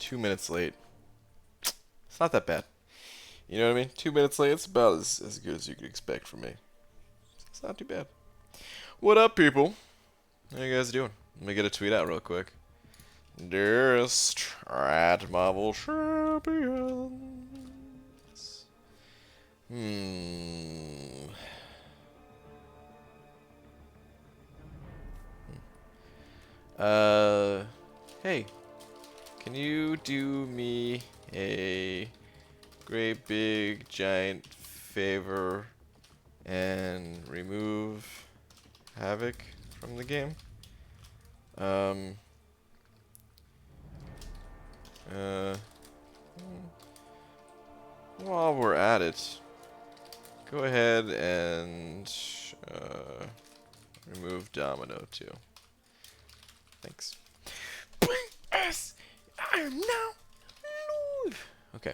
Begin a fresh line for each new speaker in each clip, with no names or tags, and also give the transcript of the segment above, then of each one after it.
2 minutes late. It's not that bad. You know what I mean? 2 minutes late, it's about as good as you could expect from me. It's not too bad. What up, people? How you guys doing? Let me get a tweet out real quick. Dearest at Marvel Champions. Hey, can you do me a great big giant favor and remove Havoc from the game? While we're at it, go ahead and remove Domino too. Thanks. Yes, I am now Lord. Okay.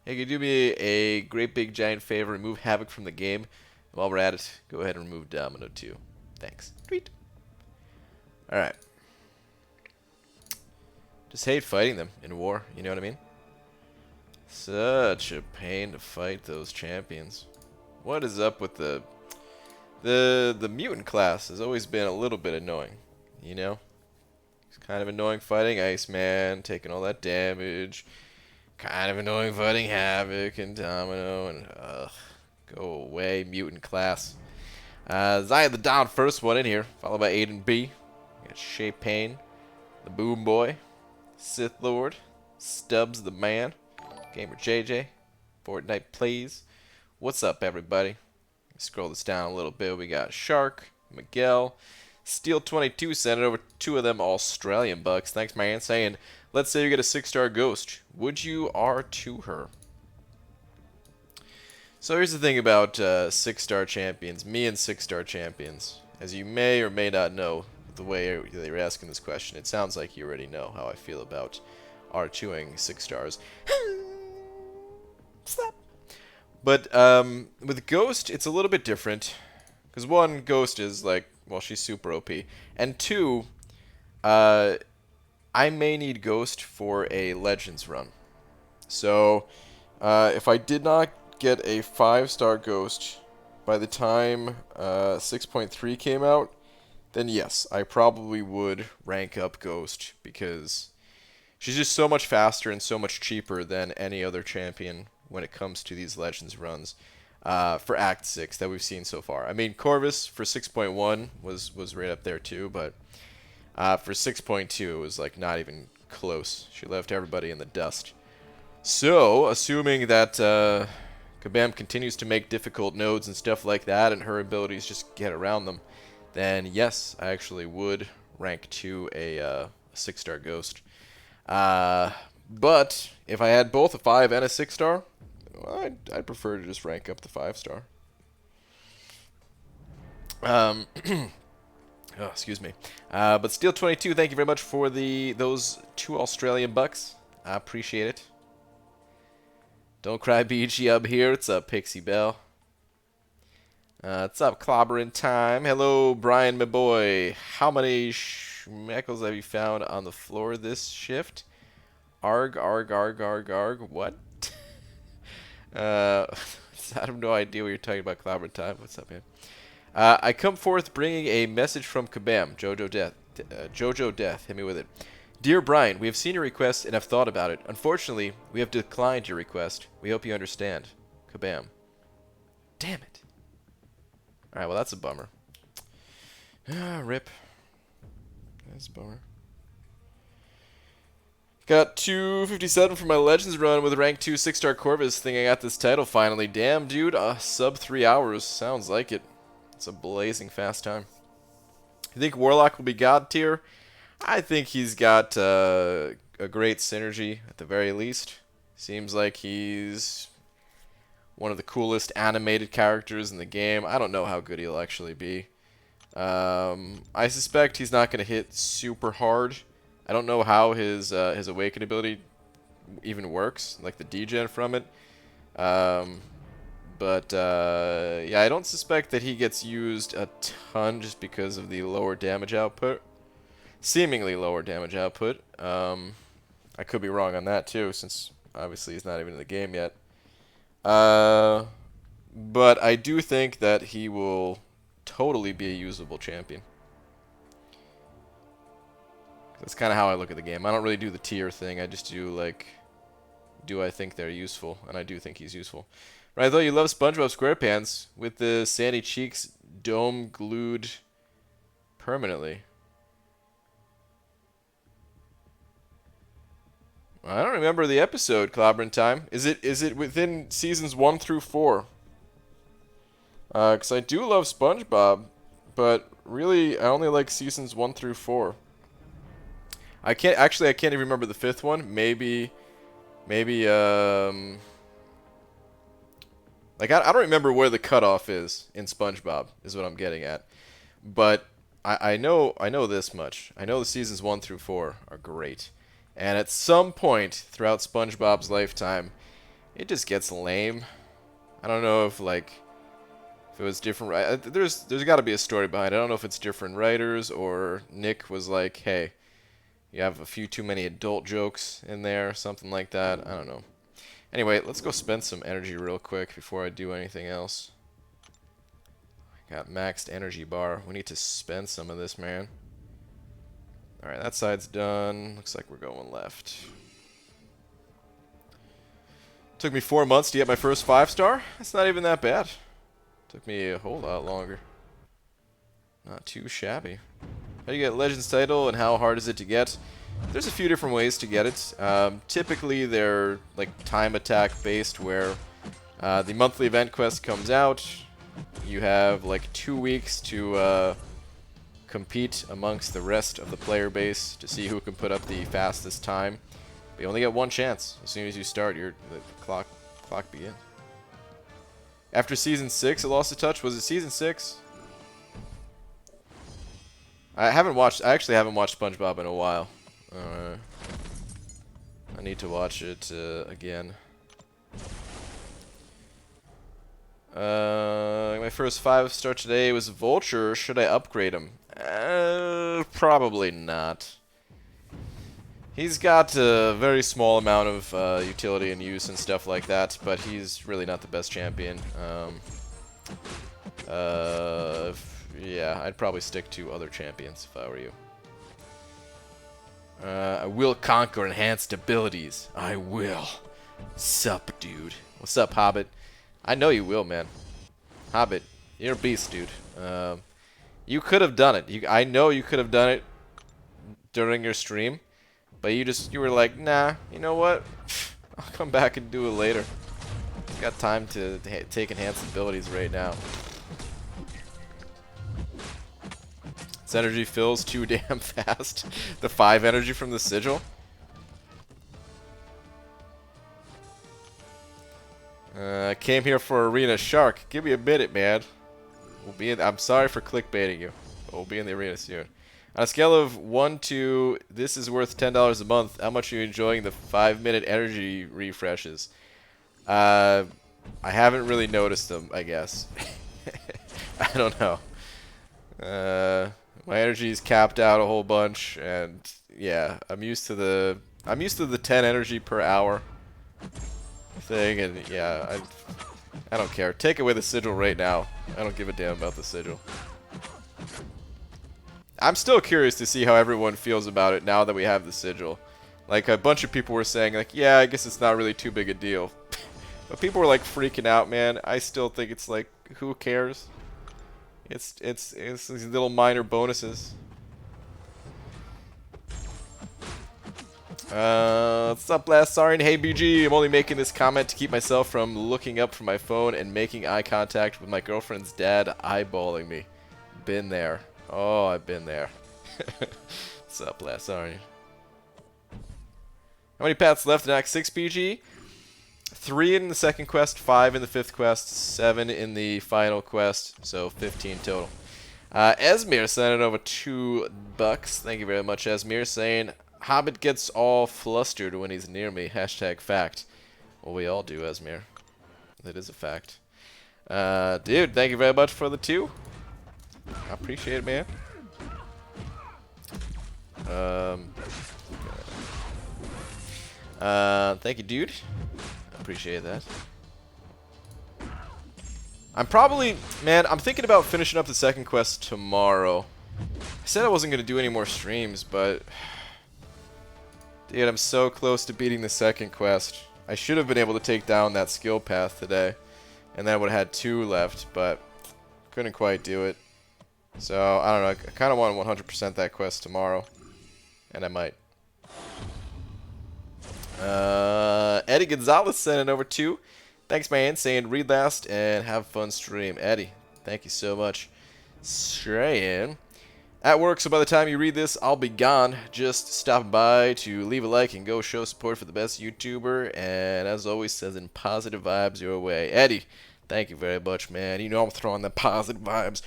Hey, can you do me a great big giant favor? Remove Havoc from the game. While we're at it, go ahead and remove Domino too. Thanks. Tweet. Alright. Just hate fighting them in war, you know what I mean? Such a pain to fight those champions. What is up with the mutant class has always been a little bit annoying, you know? It's kind of annoying fighting Iceman, taking all that damage. Kind of annoying fighting Havoc and Domino, and go away, mutant class. Zaya the down first one in here, followed by Aiden B. We got Shay Payne, the Boom Boy, Sith Lord, Stubbs the Man, Gamer JJ, Fortnite Plays. What's up, everybody? Scroll this down a little bit. We got Shark, Miguel, Steel22 sent it over 2 of them Australian bucks. Thanks, man. Saying, let's say you get a 6-star ghost. Would you R2 her? So here's the thing about 6-star champions. Me and 6-star champions. As you may or may not know, the way you're asking this question, it sounds like you already know how I feel about R2ing 6 stars. Slap. But with Ghost, it's a little bit different. Because 1, Ghost is like, well, she's super OP. And 2, I may need Ghost for a Legends run. So, if I did not get a 5-star Ghost by the time 6.3 came out, then yes, I probably would rank up Ghost because she's just so much faster and so much cheaper than any other champion when it comes to these Legends runs for Act 6 that we've seen so far. I mean, Corvus for 6.1 was right up there too, but for 6.2 it was like not even close. She left everybody in the dust. So, assuming that Kabam continues to make difficult nodes and stuff like that and her abilities just get around them, then yes, I actually would rank to a 6-star Ghost. But if I had both a 5 and a 6-star, well, I'd prefer to just rank up the 5-star. Oh, excuse me. But Steel22, thank you very much for those 2 Australian bucks. I appreciate it. Don't cry, BG up here. It's up, Pixie Bell. What's up, Clobbering Time? Hello, Brian, my boy. How many schmeckles have you found on the floor this shift? Arg, arg, arg, arg, arg. What? I have no idea what you're talking about, Clobbering Time. What's up, man? I come forth bringing a message from Kabam. Jojo Death. Jojo Death. Hit me with it. Dear Brian, we have seen your request and have thought about it. Unfortunately, we have declined your request. We hope you understand. Kabam. Damn it. Alright, well, that's a bummer. Rip. That's a bummer. Got 257 for my Legends run with rank 2 6-star Corvus. Think I got this title finally. Damn, dude. Sub 3 hours. Sounds like it. It's a blazing fast time. You think Warlock will be God tier? I think he's got a great synergy at the very least. Seems like he's one of the coolest animated characters in the game. I don't know how good he'll actually be. I suspect he's not going to hit super hard. I don't know how his Awaken ability even works, like the degen from it. Yeah, I don't suspect that he gets used a ton just because of the lower damage output. Seemingly lower damage output. I could be wrong on that too, since obviously he's not even in the game yet. But I do think that he will totally be a usable champion. That's kind of how I look at the game. I don't really do the tier thing. I just do, like, do I think they're useful? And I do think he's useful. Right, though, you love SpongeBob SquarePants with the sandy cheeks dome glued permanently. I don't remember the episode, Clobbering Time. Is it within seasons 1 through 4? Because I do love SpongeBob, but really I only like seasons 1 through 4. I can't even remember the 5th one. Maybe like I don't remember where the cutoff is in SpongeBob, is what I'm getting at. But I know this much. I know the seasons 1 through 4 are great. And at some point throughout SpongeBob's lifetime, it just gets lame. I don't know if it was different. There's got to be a story behind it. I don't know if it's different writers or Nick was like, hey, you have a few too many adult jokes in there, something like that. I don't know. Anyway, let's go spend some energy real quick before I do anything else. I got maxed energy bar. We need to spend some of this, man. Alright, that side's done. Looks like we're going left. Took me 4 months to get my first 5-star. That's not even that bad. Took me a whole lot longer. Not too shabby. How do you get Legends title and how hard is it to get? There's a few different ways to get it. Typically they're like time attack based, where the monthly event quest comes out. You have like 2 weeks to compete amongst the rest of the player base to see who can put up the fastest time. But you only get one chance. As soon as you start, the clock begins. After season 6, it lost a touch. Was it season 6? I actually haven't watched SpongeBob in a while. I need to watch it again. My first 5-star today was Vulture. Should I upgrade him? Probably not. He's got a very small amount of utility and use and stuff like that, but he's really not the best champion. Yeah, I'd probably stick to other champions if I were you. I will conquer enhanced abilities. I will. Sup, dude. What's up, Hobbit? I know you will, man. Hobbit, you're a beast, dude. You could have done it. I know you could have done it during your stream, but you were like, nah, you know what? I'll come back and do it later. Got time to take enhanced abilities right now. This energy fills too damn fast. The 5 energy from the Sigil. I came here for Arena Shark. Give me a minute, man. I'm sorry for clickbaiting you. But we'll be in the arena soon. On a scale of 1 to this is worth $10 a month, how much are you enjoying the 5-minute energy refreshes? I haven't really noticed them, I guess. I don't know. My energy is capped out a whole bunch, and yeah, I'm used to the 10 energy per hour thing, and yeah, I don't care. Take away the Sigil right now. I don't give a damn about the Sigil. I'm still curious to see how everyone feels about it now that we have the Sigil. Like, a bunch of people were saying, like, yeah, I guess it's not really too big a deal. But people were, like, freaking out, man. I still think it's, like, who cares? It's these little minor bonuses. What's up, Last Sarin? Hey, BG, I'm only making this comment to keep myself from looking up from my phone and making eye contact with my girlfriend's dad eyeballing me. Been there. Oh, I've been there. What's up, Last Sarin? How many paths left in Act 6, PG? 3 in the second quest, 5 in the 5th quest, 7 in the final quest, so 15 total. Esmir sending over $2. Thank you very much, Esmir, saying, Hobbit gets all flustered when he's near me. Hashtag fact. Well, we all do, Esmir. That is a fact. Dude, thank you very much for the 2. I appreciate it, man. Thank you, dude. I appreciate that. I'm probably... Man, I'm thinking about finishing up the second quest tomorrow. I said I wasn't going to do any more streams, but... Dude, I'm so close to beating the second quest. I should have been able to take down that skill path today. And then I would have had 2 left, but... Couldn't quite do it. So, I don't know. I kind of want to 100% that quest tomorrow. And I might. Eddie Gonzalez sending over 2. Thanks, man. Saying read last and have fun stream. Eddie, thank you so much. Strayin. At work, so by the time you read this, I'll be gone. Just stop by to leave a like and go show support for the best YouTuber. And as always, sending positive vibes your way. Eddie, thank you very much, man. You know I'm throwing the positive vibes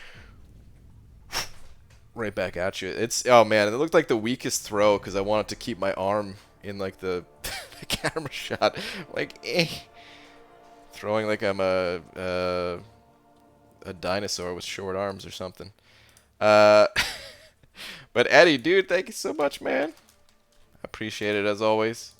right back at you. It's, oh man, it looked like the weakest throw because I wanted to keep my arm in like the, the camera shot. Like, throwing like I'm a dinosaur with short arms or something. But Eddie, dude, thank you so much, man. I appreciate it as always.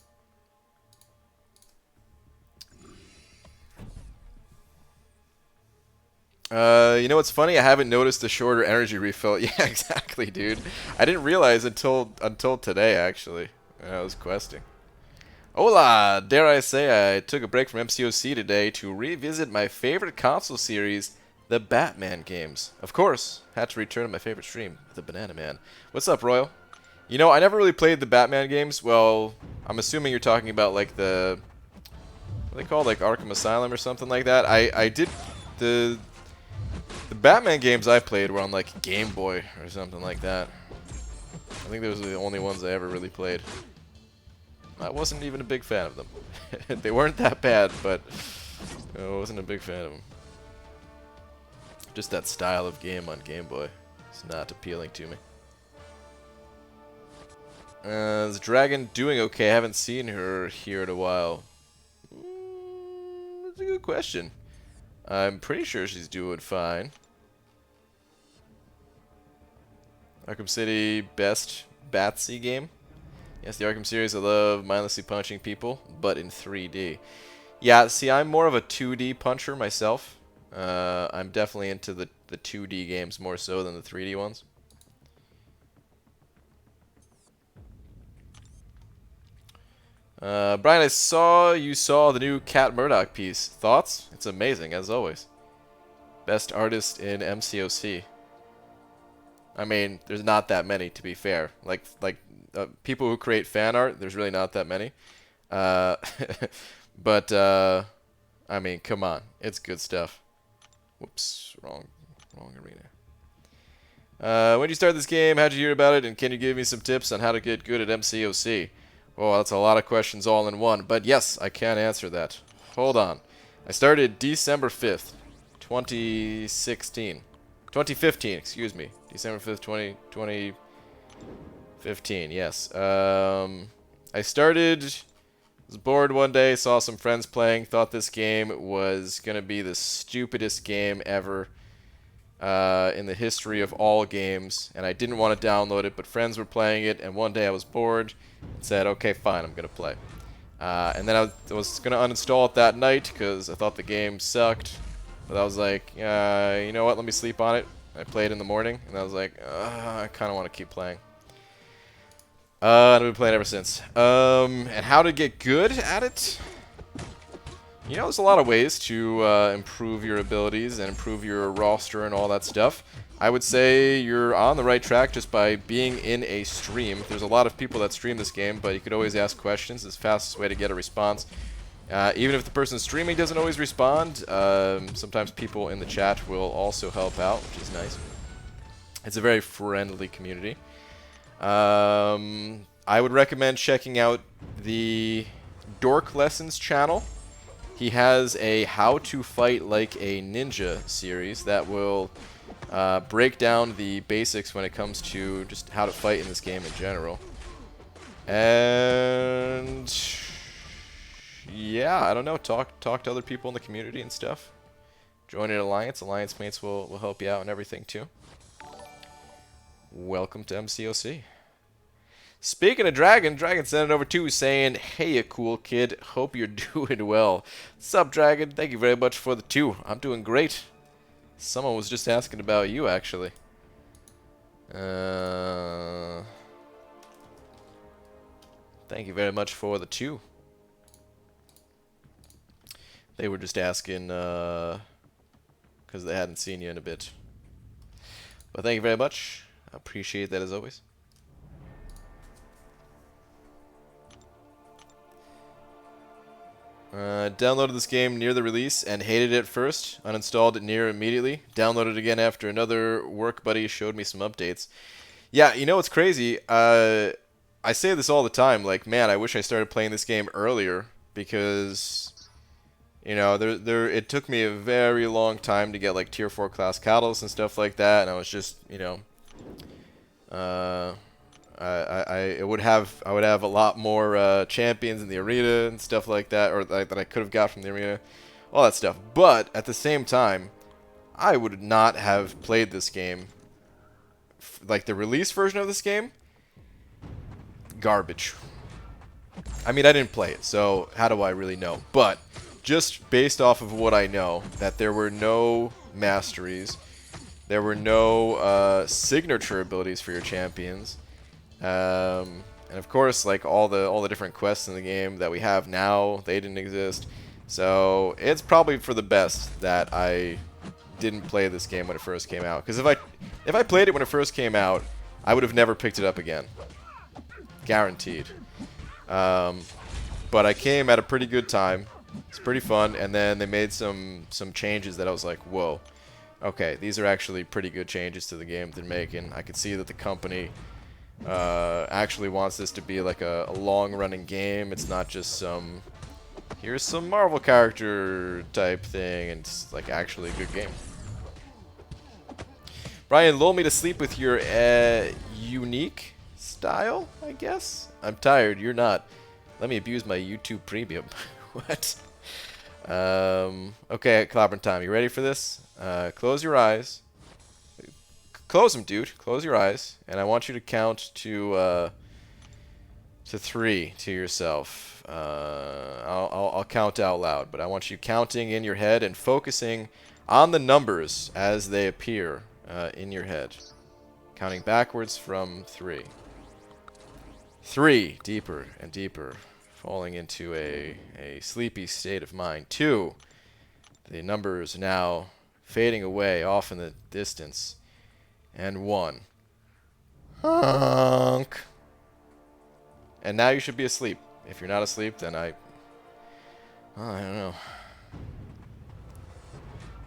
You know what's funny? I haven't noticed the shorter energy refill. Yeah, exactly, dude. I didn't realize until today, actually, when I was questing. Hola! Dare I say I took a break from MCOC today to revisit my favorite console series, the Batman games. Of course, had to return to my favorite stream, the Banana Man. What's up, Royal? You know, I never really played the Batman games. Well, I'm assuming you're talking about like the... What are they called? Like Arkham Asylum or something like that? I did... The Batman games I played were on like Game Boy or something like that. I think those were the only ones I ever really played. I wasn't even a big fan of them. They weren't that bad, but I wasn't a big fan of them. Just that style of game on Game Boy. It's not appealing to me. Is Dragon doing okay? I haven't seen her here in a while. That's a good question. I'm pretty sure she's doing fine. Arkham City, best Batsy game? Yes, the Arkham series, I love mindlessly punching people, but in 3D. Yeah, see, I'm more of a 2D puncher myself. I'm definitely into the 2D games more so than the 3D ones. Brian, I saw you saw the new Cat Murdoch piece. Thoughts? It's amazing, as always. Best artist in MCOC. I mean, there's not that many, to be fair. Like people who create fan art, there's really not that many. But I mean, come on, it's good stuff. Whoops, wrong arena. When did you start this game? How'd you hear about it? And can you give me some tips on how to get good at MCOC? Oh, that's a lot of questions all in one. But yes, I can answer that. Hold on. I started December 5th, 2016. 2015, excuse me. December 5th, 2015, yes. I started, was bored one day, saw some friends playing, thought this game was going to be the stupidest game ever in the history of all games, and I didn't want to download it, but friends were playing it, and one day I was bored and said, okay, fine, I'm going to play. And then I was going to uninstall it that night because I thought the game sucked, but I was like, you know what, let me sleep on it. I played in the morning, and I was like, I kind of want to keep playing. And I've been playing ever since. And how to get good at it? You know, there's a lot of ways to improve your abilities and improve your roster and all that stuff. I would say you're on the right track just by being in a stream. There's a lot of people that stream this game, but you could always ask questions. It's the fastest way to get a response. Even if the person streaming doesn't always respond, sometimes people in the chat will also help out, which is nice. It's a very friendly community. I would recommend checking out the Dork Lessons channel. He has a How to Fight Like a Ninja series that will break down the basics when it comes to just how to fight in this game in general. And yeah, I don't know. Talk to other people in the community and stuff. Join an alliance. Alliance mates will help you out and everything too. Welcome to MCOC. Speaking of Dragon, Dragon sent it over too, saying, "Hey, you cool kid. Hope you're doing well." What's up, Dragon? Thank you very much for the 2. I'm doing great. Someone was just asking about you, actually. Thank you very much for the 2. They were just asking, because they hadn't seen you in a bit. But thank you very much. I appreciate that as always. Downloaded this game near the release and hated it first. Uninstalled it near immediately. Downloaded again after another work buddy showed me some updates. Yeah, you know what's crazy? I say this all the time. Like, man, I wish I started playing this game earlier because, you know, it took me a very long time to get like tier 4 class catalysts and stuff like that, and I was just, you know, I would have a lot more champions in the arena and stuff like that, or like, that I could have got from the arena, all that stuff. But at the same time, I would not have played this game. Like the release version of this game, garbage. I mean, I didn't play it, so how do I really know? But just based off of what I know, that there were no masteries, there were no signature abilities for your champions. And of course, like all the different quests in the game that we have now, they didn't exist. So it's probably for the best that I didn't play this game when it first came out. Because if I played it when it first came out, I would have never picked it up again, guaranteed. But I came at a pretty good time. It's pretty fun, and then they made some changes that I was like, whoa, okay, these are actually pretty good changes to the game they're making. I could see that the company actually wants this to be like a long-running game. It's not just some, here's some Marvel character type thing, and it's like actually a good game. Brian, lull me to sleep with your unique style, I guess? I'm tired, you're not. Let me abuse my YouTube premium. What? Okay, Clobberin time. You ready for this? Close your eyes. Close them, dude. Close your eyes, and I want you to count to 3 to yourself. I'll count out loud, but I want you counting in your head and focusing on the numbers as they appear in your head. Counting backwards from 3. 3, deeper and deeper, falling into a sleepy state of mind. 2, the numbers now fading away off in the distance. And 1. Honk. And now you should be asleep. If you're not asleep, then I don't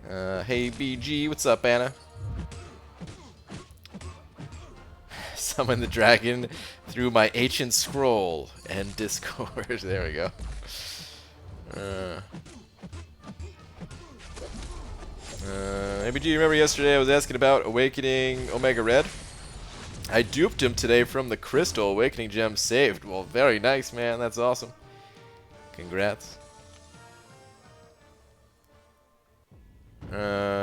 know. Hey BG, what's up, Anna? Summon the dragon through my ancient scroll and Discord. There we go. ABG, you remember yesterday I was asking about Awakening Omega Red? I duped him today from the Crystal Awakening Gem saved. Well, very nice, man. That's awesome. Congrats.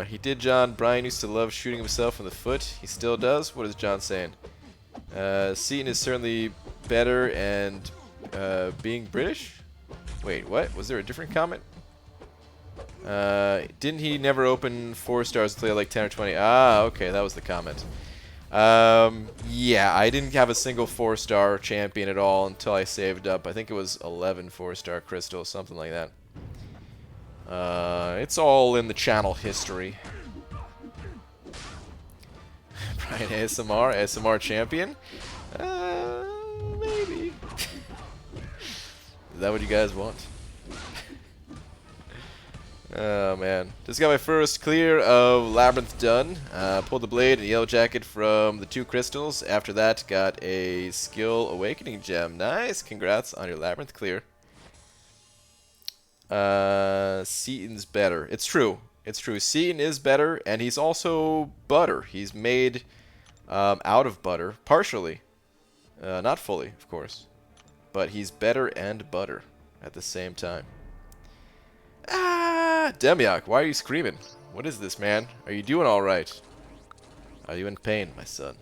He did, John. Brian used to love shooting himself in the foot. He still does? What is John saying? Seaton is certainly better and being British? Wait, what? Was there a different comment? Didn't he never open 4 stars to play like 10 or 20? Ah, okay, that was the comment. Yeah, I didn't have a single 4-star champion at all until I saved up. I think it was 11 4-star crystals, something like that. It's all in the channel history. Brian ASMR champion? Maybe. Is that what you guys want? Oh man, just got my first clear of Labyrinth done. Pulled the blade and yellow jacket from the 2 crystals. After that, got a skill awakening gem. Nice, congrats on your Labyrinth clear. Seaton's better. It's true. It's true. Seaton is better, and he's also butter. He's made out of butter, partially. Not fully, of course. But he's better and butter at the same time. Ah, Demiak, why are you screaming? What is this, man? Are you doing all right? Are you in pain, my son?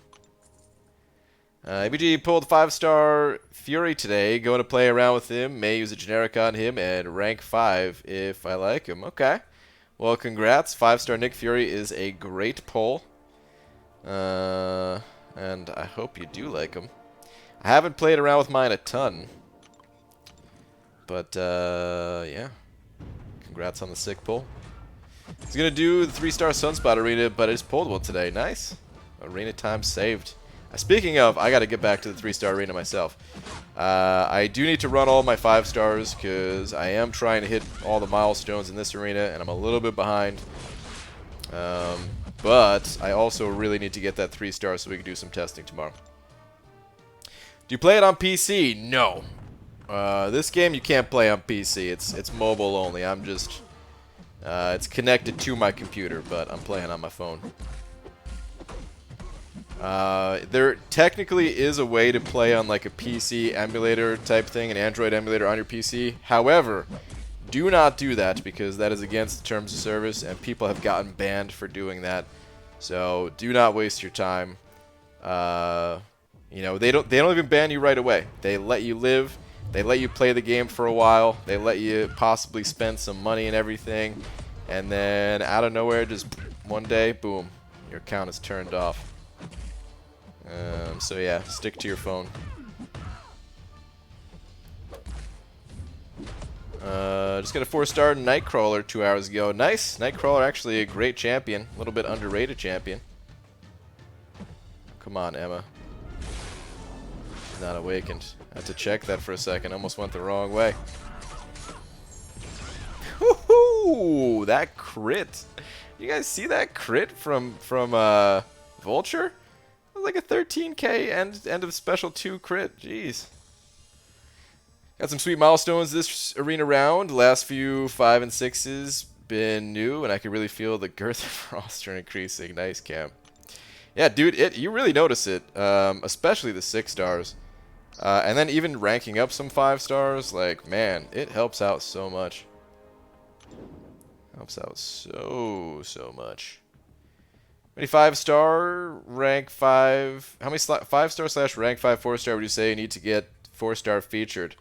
ABG pulled 5-star Fury today. Going to play around with him. May use a generic on him and rank 5 if I like him. Okay. Well, congrats. 5-star Nick Fury is a great pull. And I hope you do like him. I haven't played around with mine a ton. But, yeah. Congrats on the sick pull. He's going to do the 3-star Sunspot arena, but I just pulled one today. Nice. Arena time saved. Speaking of, I got to get back to the 3-star arena myself. I do need to run all my 5 stars because I am trying to hit all the milestones in this arena, and I'm a little bit behind. But I also really need to get that 3-star so we can do some testing tomorrow. Do you play it on PC? No. This game you can't play on PC. It's mobile only. I'm just... it's connected to my computer, but I'm playing on my phone. There technically is a way to play on like a PC emulator type thing, an Android emulator on your PC. However, do not do that because that is against the terms of service and people have gotten banned for doing that. So do not waste your time. You know, they don't even ban you right away. They let you live. They let you play the game for a while. They let you possibly spend some money and everything. And then out of nowhere, just one day, boom, your account is turned off. So yeah, stick to your phone. Just got a 4-star Nightcrawler 2 hours ago. Nice! Nightcrawler actually a great champion. A little bit underrated champion. Come on, Emma. She's not awakened. I had to check that for a second. Almost went the wrong way. Woohoo! That crit. You guys see that crit from Vulture? It was like a 13k end of special 2 crit. Jeez. Got some sweet milestones this arena round. Last few 5 and 6s been new, and I can really feel the girth of roster increasing. Nice, Cam. Yeah, dude, you really notice it, especially the 6 stars. And then even ranking up some 5 stars, like, man, it helps out so much. Helps out so much. How many 5-star, rank 5... How many 5-star slash rank 5 4-star would you say you need to get 4-star featured?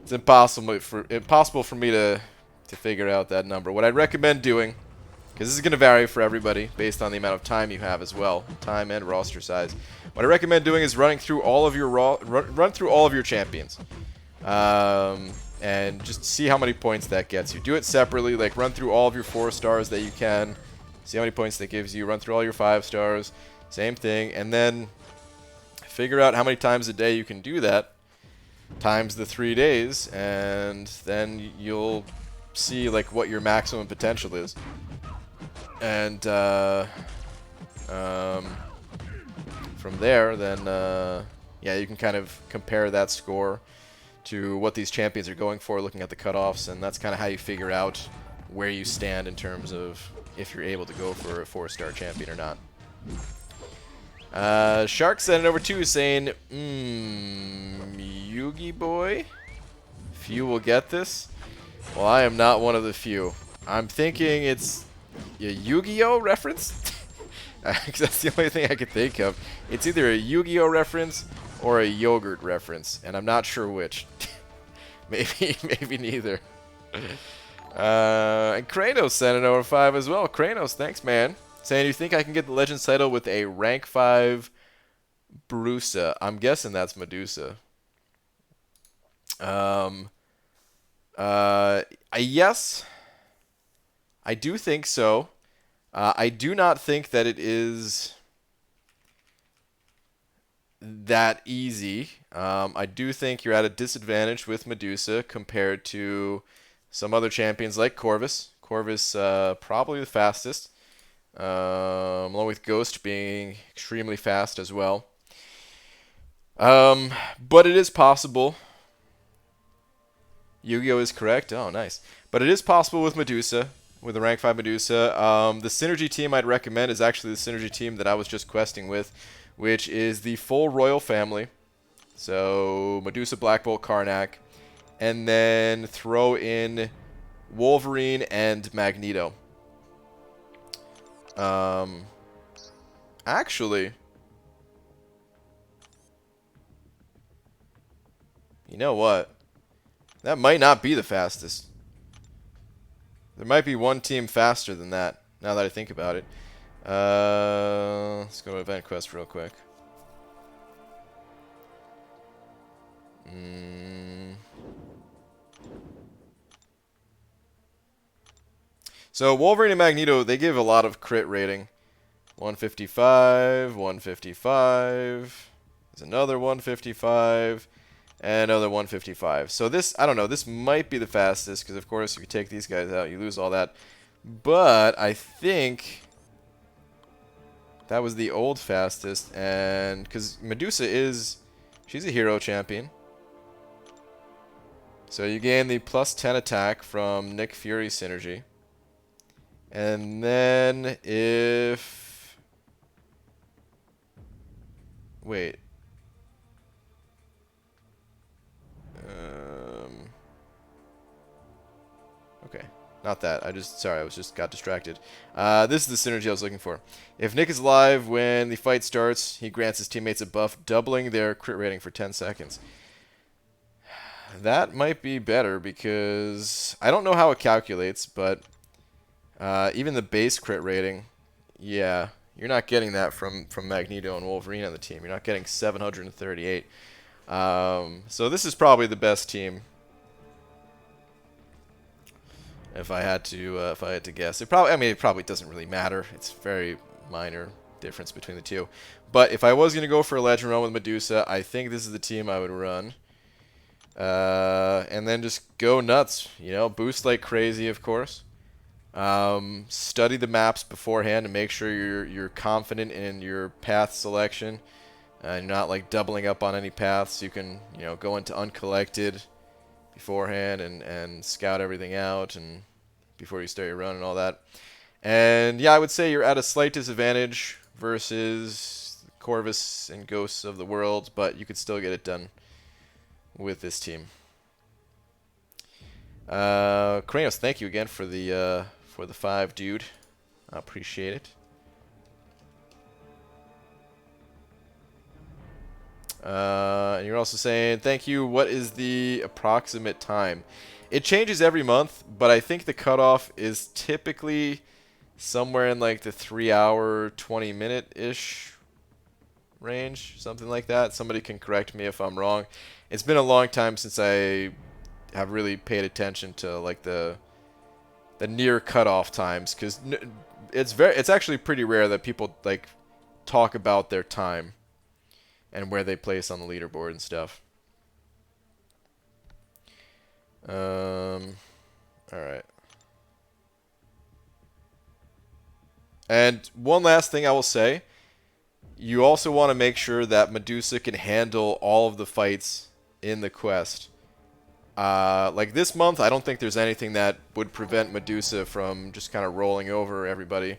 It's impossible for me to figure out that number. What I'd recommend doing, because this is going to vary for everybody based on the amount of time you have as well, time and roster size. What I recommend doing is running through all of your run through all of your champions, and just see how many points that gets you. Do it separately, like run through all of your 4 stars that you can, see how many points that gives you. Run through all your 5 stars, same thing, and then figure out how many times a day you can do that, times the 3 days, and then you'll see like what your maximum potential is. And from there, then yeah, you can kind of compare that score to what these champions are going for, looking at the cutoffs, and that's kind of how you figure out where you stand in terms of if you're able to go for a 4-star champion or not. Shark sent it over too, saying, Yugi boy, few will get this. Well, I am not one of the few. I'm thinking it's a Yu-Gi-Oh reference. That's the only thing I could think of. It's either a Yu-Gi-Oh reference or a yogurt reference, and I'm not sure which. maybe neither. And Kranos sent it over 5 as well. Kranos, thanks, man. Saying, you think I can get the Legends title with a rank 5 Brusa? I'm guessing that's Medusa. Yes. I do think so. I do not think that it is that easy. I do think you're at a disadvantage with Medusa compared to some other champions like Corvus. Corvus probably the fastest, along with Ghost being extremely fast as well. But it is possible. Yu-Gi-Oh is correct. Oh, nice. But it is possible with Medusa, with the rank 5 Medusa. The synergy team I'd recommend is actually the synergy team that I was just questing with, which is the full royal family. So Medusa, Black Bolt, Karnak, and then throw in Wolverine and Magneto. Actually, You know what? That might not be the fastest. There might be one team faster than that, now that I think about it. Let's go to Event Quest real quick. So Wolverine and Magneto, they give a lot of crit rating. 155, 155. There's another 155, and another 155. So this, I don't know, this might be the fastest, because of course if you take these guys out, you lose all that. But I think that was the old fastest, and because Medusa she's a hero champion. So you gain the plus 10 attack from Nick Fury synergy. And then if... Wait. Okay. Not that. Sorry, I just got distracted. This is the synergy I was looking for. If Nick is alive when the fight starts, he grants his teammates a buff, doubling their crit rating for 10 seconds. That might be better because I don't know how it calculates, but even the base crit rating, yeah, you're not getting that from Magneto and Wolverine on the team. You're not getting 738. So this is probably the best team. If I had to guess, it probably doesn't really matter. It's very minor difference between the two. But if I was gonna go for a Legend run with Medusa, I think this is the team I would run. And then just go nuts, you know, boost like crazy, of course. Study the maps beforehand to make sure you're confident in your path selection. You're not like doubling up on any paths. You can, you know, go into uncollected beforehand and scout everything out and before you start your run and all that. And yeah, I would say you're at a slight disadvantage versus Corvus and Ghosts of the World, but you could still get it done with this team. Kranos, thank you again for the 5, dude. I appreciate it. And you're also saying, thank you, what is the approximate time? It changes every month, but I think the cutoff is typically somewhere in like the 3-hour, 20-minute-ish range, something like that. Somebody can correct me if I'm wrong. It's been a long time since I have really paid attention to like the near cutoff times, because it's actually pretty rare that people like talk about their time and where they place on the leaderboard and stuff. Alright. And one last thing I will say. You also want to make sure that Medusa can handle all of the fights in the quest. Like this month, I don't think there's anything that would prevent Medusa from just kind of rolling over everybody.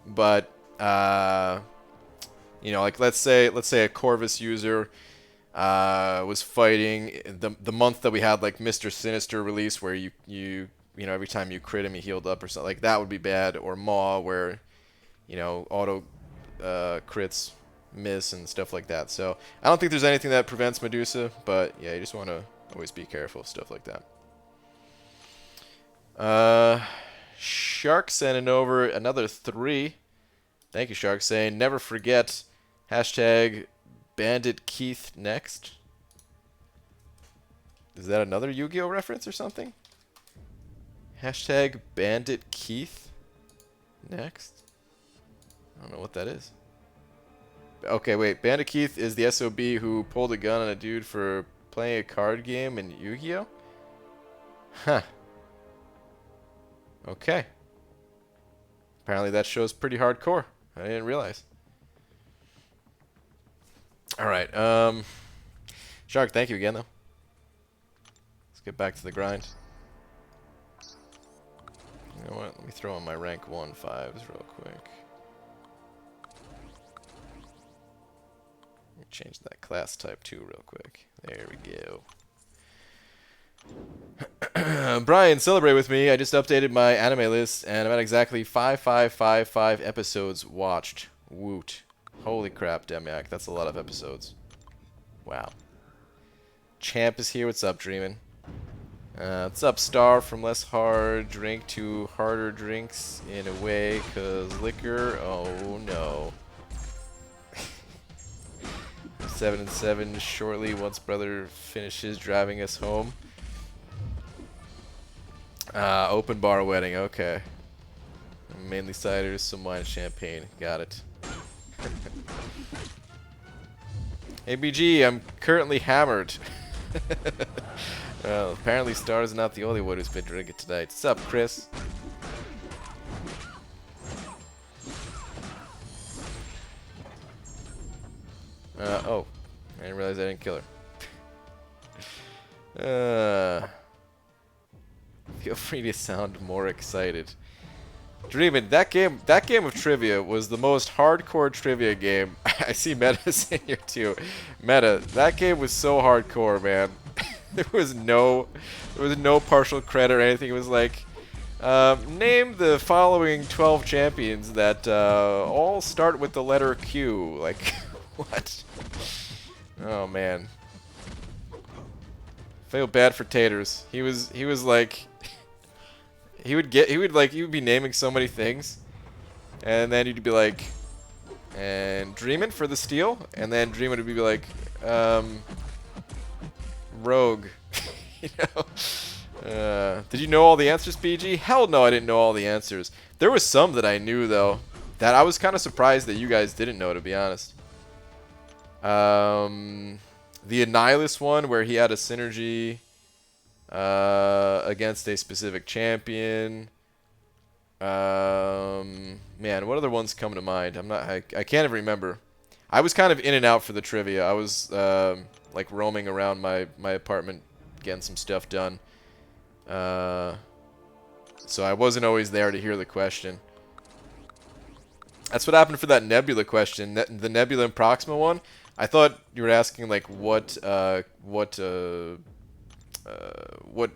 But, you know, like let's say a Corvus user was fighting the month that we had like Mr. Sinister release, where you know, every time you crit him he healed up or something, like that would be bad. Or Maw, where, you know, auto crits miss and stuff like that. So I don't think there's anything that prevents Medusa, but yeah, you just want to always be careful of stuff like that. Shark sending over another 3. Thank you, Shark, saying never forget hashtag Bandit Keith next. Is that another Yu-Gi-Oh reference or something? Hashtag Bandit Keith next. I don't know what that is. Okay, wait. Bandit Keith is the SOB who pulled a gun on a dude for playing a card game in Yu-Gi-Oh? Huh. Okay. Apparently that show's pretty hardcore. I didn't realize. Alright, Shark, thank you again, though. Let's get back to the grind. You know what? Let me throw on my rank 1 5s real quick. Let me change that class type too real quick. There we go. Brian, celebrate with me. I just updated my anime list, and I'm at exactly 5555 episodes watched. Woot. Holy crap, Demiak. That's a lot of episodes. Wow. Champ is here. What's up, Dreamin'? What's up, Star? From less hard drink to harder drinks in a way, cause liquor. Oh no. 7-7 shortly once brother finishes driving us home. Open bar wedding. Okay. Mainly ciders, some wine, and champagne. Got it. Hey BG, I'm currently hammered. Well, apparently Star's not the only one who's been drinking tonight. What's up, Chris? Oh. I didn't realize I didn't kill her. Feel free to sound more excited. Dreamin', that game of trivia was the most hardcore trivia game. I see Meta's in here too. Meta, that game was so hardcore, man. There was no partial credit or anything. It was like, name the following 12 champions that all start with the letter Q. Like, what? Oh man. Feel bad for Taters. He was like, he would be naming so many things, and then he'd be like, and Dreamin' for the steal, and then Dreamin' would be like, Rogue. You know? Did you know all the answers, BG? Hell no, I didn't know all the answers. There was some that I knew, though, that I was kind of surprised that you guys didn't know, to be honest. The Annihilus one, where he had a synergy against a specific champion. Man, what other ones come to mind? I can't even remember. I was kind of in and out for the trivia. I was like roaming around my apartment getting some stuff done. So I wasn't always there to hear the question. That's what happened for that Nebula question. The Nebula and Proxima one. I thought you were asking like what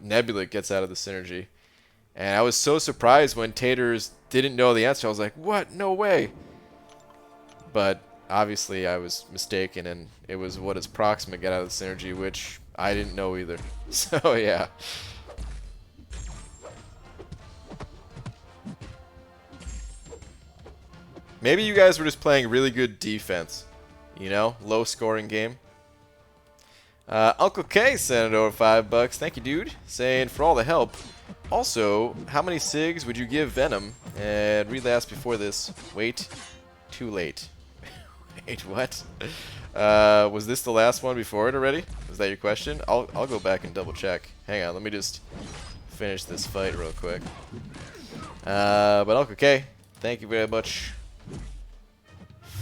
Nebula gets out of the synergy. And I was so surprised when Taters didn't know the answer. I was like, what? No way. But obviously I was mistaken, and it was what does Proxima get out of the synergy, which I didn't know either. So yeah. Maybe you guys were just playing really good defense. You know, low scoring game. Uncle K sent it over $5. Thank you, dude. Saying for all the help. Also, how many SIGs would you give Venom? And relapse before this. Wait. Too late. Wait, what? Was this the last one before it already? Was that your question? I'll go back and double check. Hang on, let me just finish this fight real quick. But Uncle K, thank you very much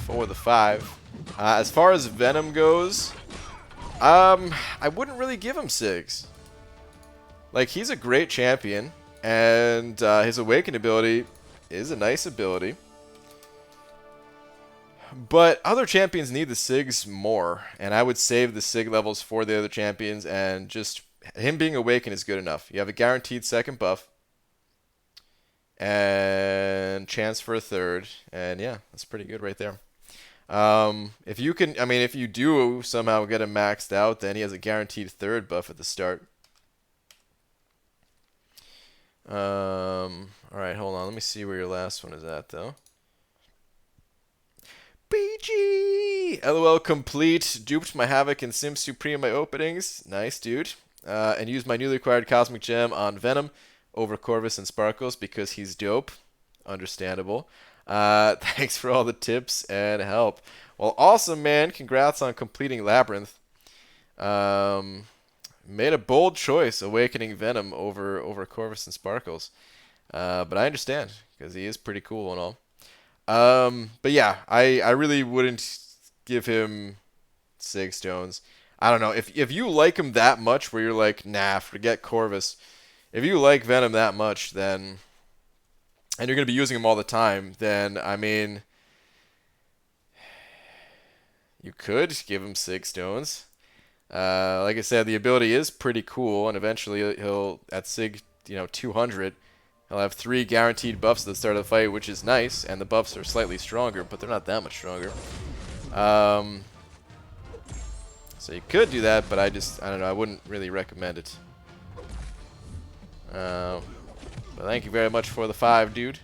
for the 5. As far as Venom goes, I wouldn't really give him SIGs. Like, he's a great champion, and his Awaken ability is a nice ability. But other champions need the SIGs more, and I would save the SIG levels for the other champions, and just him being Awaken is good enough. You have a guaranteed second buff, and chance for a third, and yeah, that's pretty good right there. If you can, I mean, if you do somehow get him maxed out, then he has a guaranteed third buff at the start. Alright, hold on. Let me see where your last one is at, though. BG! LOL complete. Duped my Havoc and Sim Supreme in my openings. Nice, dude. And used my newly acquired Cosmic Gem on Venom over Corvus and Sparkles because he's dope. Understandable. Thanks for all the tips and help. Well, awesome, man. Congrats on completing Labyrinth. Made a bold choice, awakening Venom over Corvus and Sparkles. But I understand, because he is pretty cool and all. But yeah, I really wouldn't give him Sig Stones. I don't know. If you like him that much where you're like, nah, forget Corvus. If you like Venom that much, then... and you're going to be using him all the time, then, I mean... you could give him Sig Stones. Like I said, the ability is pretty cool, and eventually he'll, at Sig, 200, he'll have 3 guaranteed buffs at the start of the fight, which is nice, and the buffs are slightly stronger, but they're not that much stronger. So you could do that, but I don't know, I wouldn't really recommend it. But thank you very much for the 5, dude.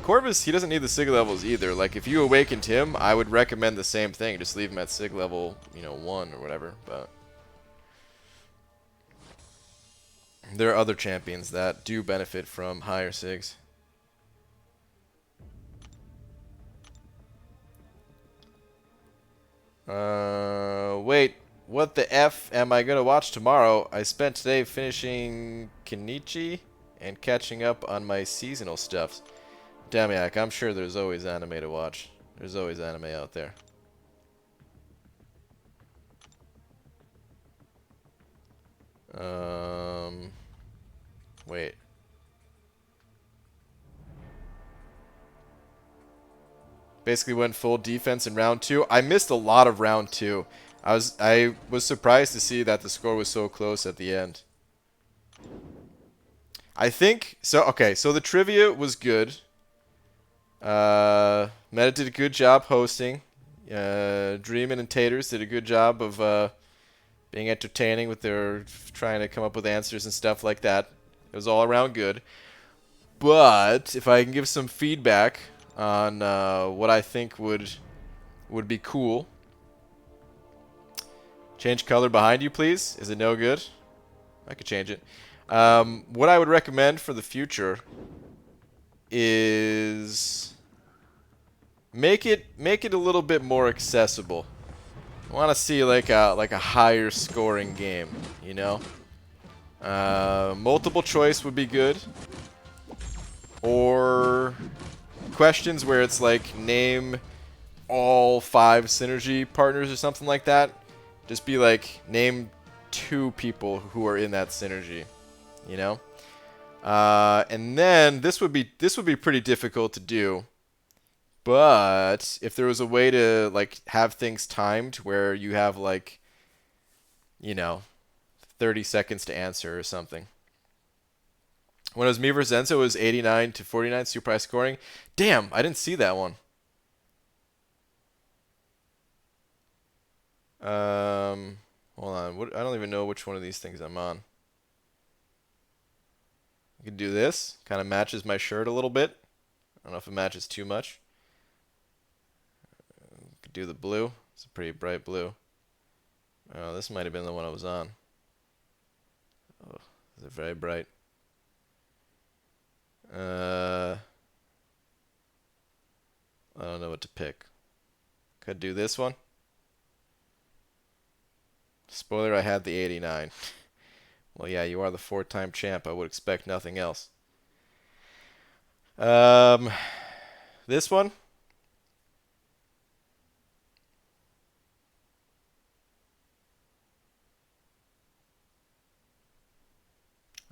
Corvus, he doesn't need the Sig levels either. Like, if you awakened him, I would recommend the same thing. Just leave him at Sig level, you know, 1 or whatever. But there are other champions that do benefit from higher Sigs. Wait. What the F am I going to watch tomorrow? I spent today finishing Kenichi and catching up on my seasonal stuffs. Demiak, I'm sure there's always anime to watch. There's always anime out there. Wait. Basically went full defense in round 2. I missed a lot of round 2. I was surprised to see that the score was so close at the end. I think so. Okay, so the trivia was good. Meta did a good job hosting. Dreamin' and Taters did a good job of being entertaining with their trying to come up with answers and stuff like that. It was all around good. But if I can give some feedback on what I think would be cool. Change color behind you, please. Is it no good? I could change it. What I would recommend for the future is make it a little bit more accessible. I want to see like a higher scoring game, you know? Multiple choice would be good. Or questions where it's like name all 5 synergy partners or something like that. Just be like name 2 people who are in that synergy, you know? And then this would be pretty difficult to do. But if there was a way to like have things timed where you have like, you know, 30 seconds to answer or something. When it was me versus Enzo, it was 89 to 49 super high scoring. Damn, I didn't see that one. Hold on. I don't even know which one of these things I'm on. I could do this. Kind of matches my shirt a little bit. I don't know if it matches too much. Could do the blue. It's a pretty bright blue. Oh, this might have been the one I was on. Oh, is it very bright? I don't know what to pick. Could do this one. Spoiler, I had the 89. Well, yeah, you are the 4-time champ. I would expect nothing else. This one.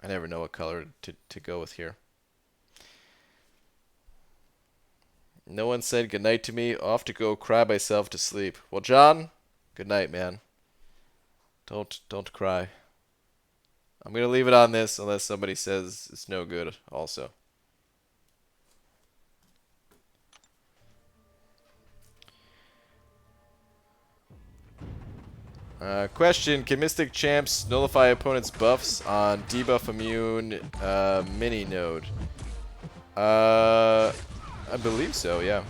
I never know what color to go with here. No one said goodnight to me. Off to go cry myself to sleep. Well, John, good night, man. Don't cry. I'm going to leave it on this unless somebody says it's no good also. Question, can Mystic Champs nullify opponents' buffs on debuff immune mini node? I believe so, yeah.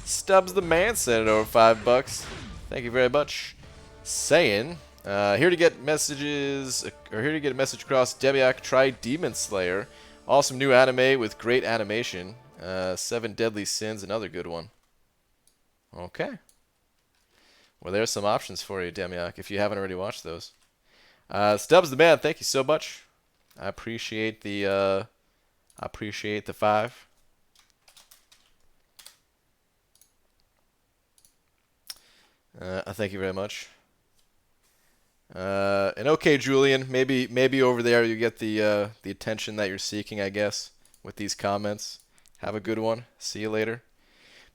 Stubbs the man sent it over $5. Thank you very much. Saying, here to get messages, or here to get a message across. Debiak, try Demon Slayer. Awesome new anime with great animation. 7 Deadly Sins, another good one. Okay. Well, there's some options for you, Demiak, if you haven't already watched those. Stubbs the man, thank you so much. I appreciate the 5. Thank you very much. And okay, Julian, maybe over there you get the attention that you're seeking, I guess, with these comments. Have a good one. See you later.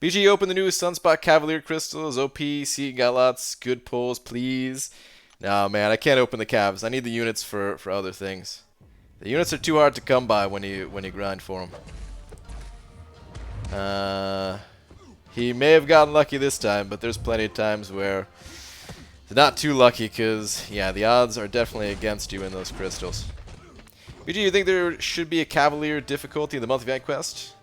BG, open the new Sunspot Cavalier crystals. OP, see, got lots. Good pulls, please. No, man, I can't open the Cavs. I need the units for other things. The units are too hard to come by when you grind for them. He may have gotten lucky this time, but there's plenty of times where he's not too lucky because, yeah, the odds are definitely against you in those crystals. BG, you think there should be a Cavalier difficulty in the monthly event quest?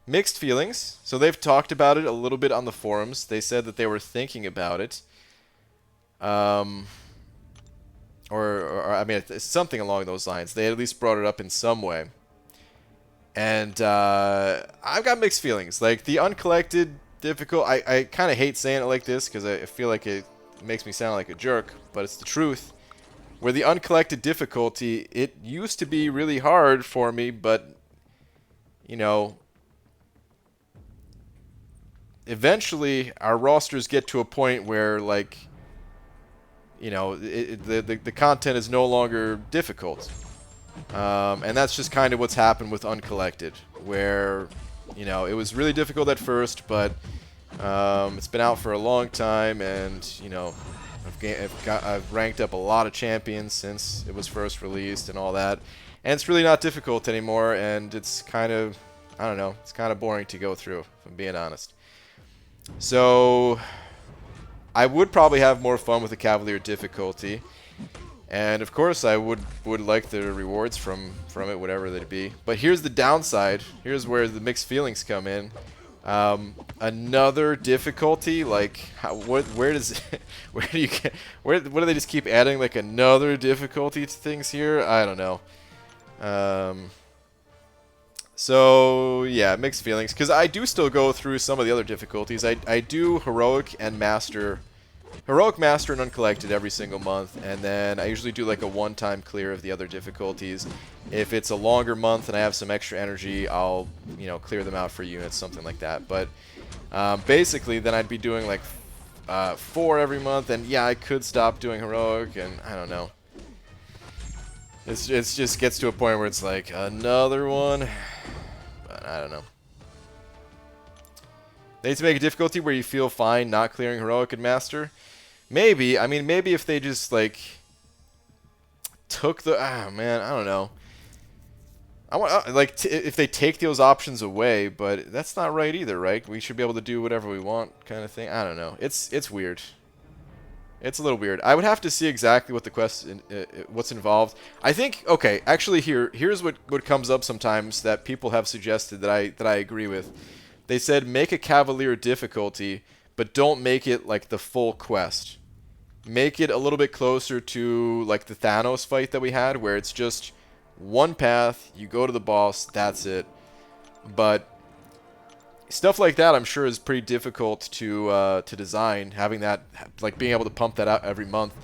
Mixed feelings. So they've talked about it a little bit on the forums. They said that they were thinking about it. Or I mean, it's something along those lines. They at least brought it up in some way. And I've got mixed feelings. Like, the uncollected difficult, I kind of hate saying it like this because I feel like it makes me sound like a jerk, but it's the truth. Where the uncollected difficulty, it used to be really hard for me, but, you know, eventually our rosters get to a point where, like, you know, the content is no longer difficult. And that's just kind of what's happened with Uncollected, where, you know, it was really difficult at first, but it's been out for a long time, and, you know, I've ranked up a lot of champions since it was first released and all that, and it's really not difficult anymore, and it's kind of, I don't know, it's kind of boring to go through, if I'm being honest. So I would probably have more fun with the Cavalier difficulty. And of course I would like the rewards from it, whatever they'd be. But here's the downside. Here's where the mixed feelings come in. Another difficulty, like where do they just keep adding like another difficulty to things here? I don't know. So yeah, mixed feelings, because I do still go through some of the other difficulties. I do Heroic Master and Uncollected every single month, and then I usually do like a one-time clear of the other difficulties. If it's a longer month and I have some extra energy, I'll, you know, clear them out for units, something like that. But basically, then I'd be doing like 4 every month, and yeah, I could stop doing Heroic, and I don't know. It just gets to a point where it's like another one, but I don't know. They need to make a difficulty where you feel fine not clearing Heroic and Master. Maybe. I mean, maybe if they just, like, took the... Ah, man, I don't know. I want, like, if they take those options away, but that's not right either, right? We should be able to do whatever we want, kind of thing. I don't know. It's weird. It's a little weird. I would have to see exactly what the quest, what's involved. I think, okay, actually here's what comes up sometimes that people have suggested that I agree with. They said make a Cavalier difficulty, but don't make it like the full quest. Make it a little bit closer to like the Thanos fight that we had, where it's just one path, you go to the boss, that's it. But stuff like that, I'm sure, is pretty difficult to design, having that, like, being able to pump that out every month.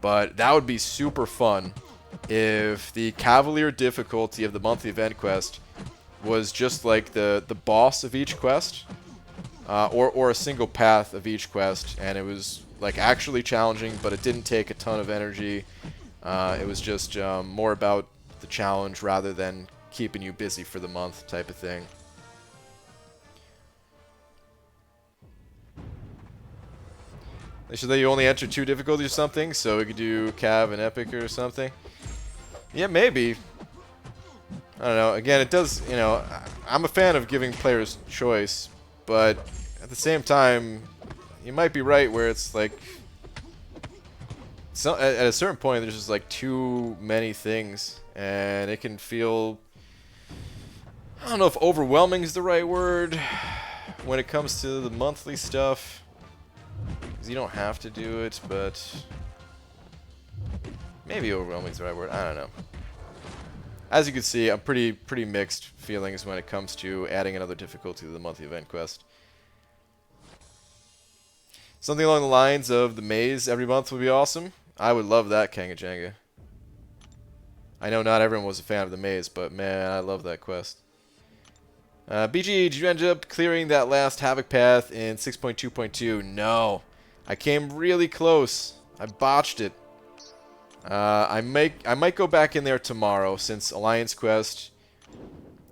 But that would be super fun if the Cavalier difficulty of the monthly event quest was just like the boss of each quest, or a single path of each quest, and it was like actually challenging, but it didn't take a ton of energy. It was just more about the challenge rather than keeping you busy for the month type of thing. They should let you only enter 2 difficulties or something, so we could do Cav and Epic or something. Yeah, maybe. I don't know. Again, it does, you know, I'm a fan of giving players choice, but at the same time, you might be right where it's like, at a certain point, there's just like too many things, and it can feel, I don't know if overwhelming is the right word when it comes to the monthly stuff, because you don't have to do it, but maybe overwhelming is the right word. I don't know. As you can see, I'm pretty mixed feelings when it comes to adding another difficulty to the monthly event quest. Something along the lines of the maze every month would be awesome. I would love that, Kangajanga. I know not everyone was a fan of the maze, but man, I love that quest. BG, did you end up clearing that last Havoc path in 6.2.2? No. I came really close. I botched it. I might go back in there tomorrow, since Alliance Quest,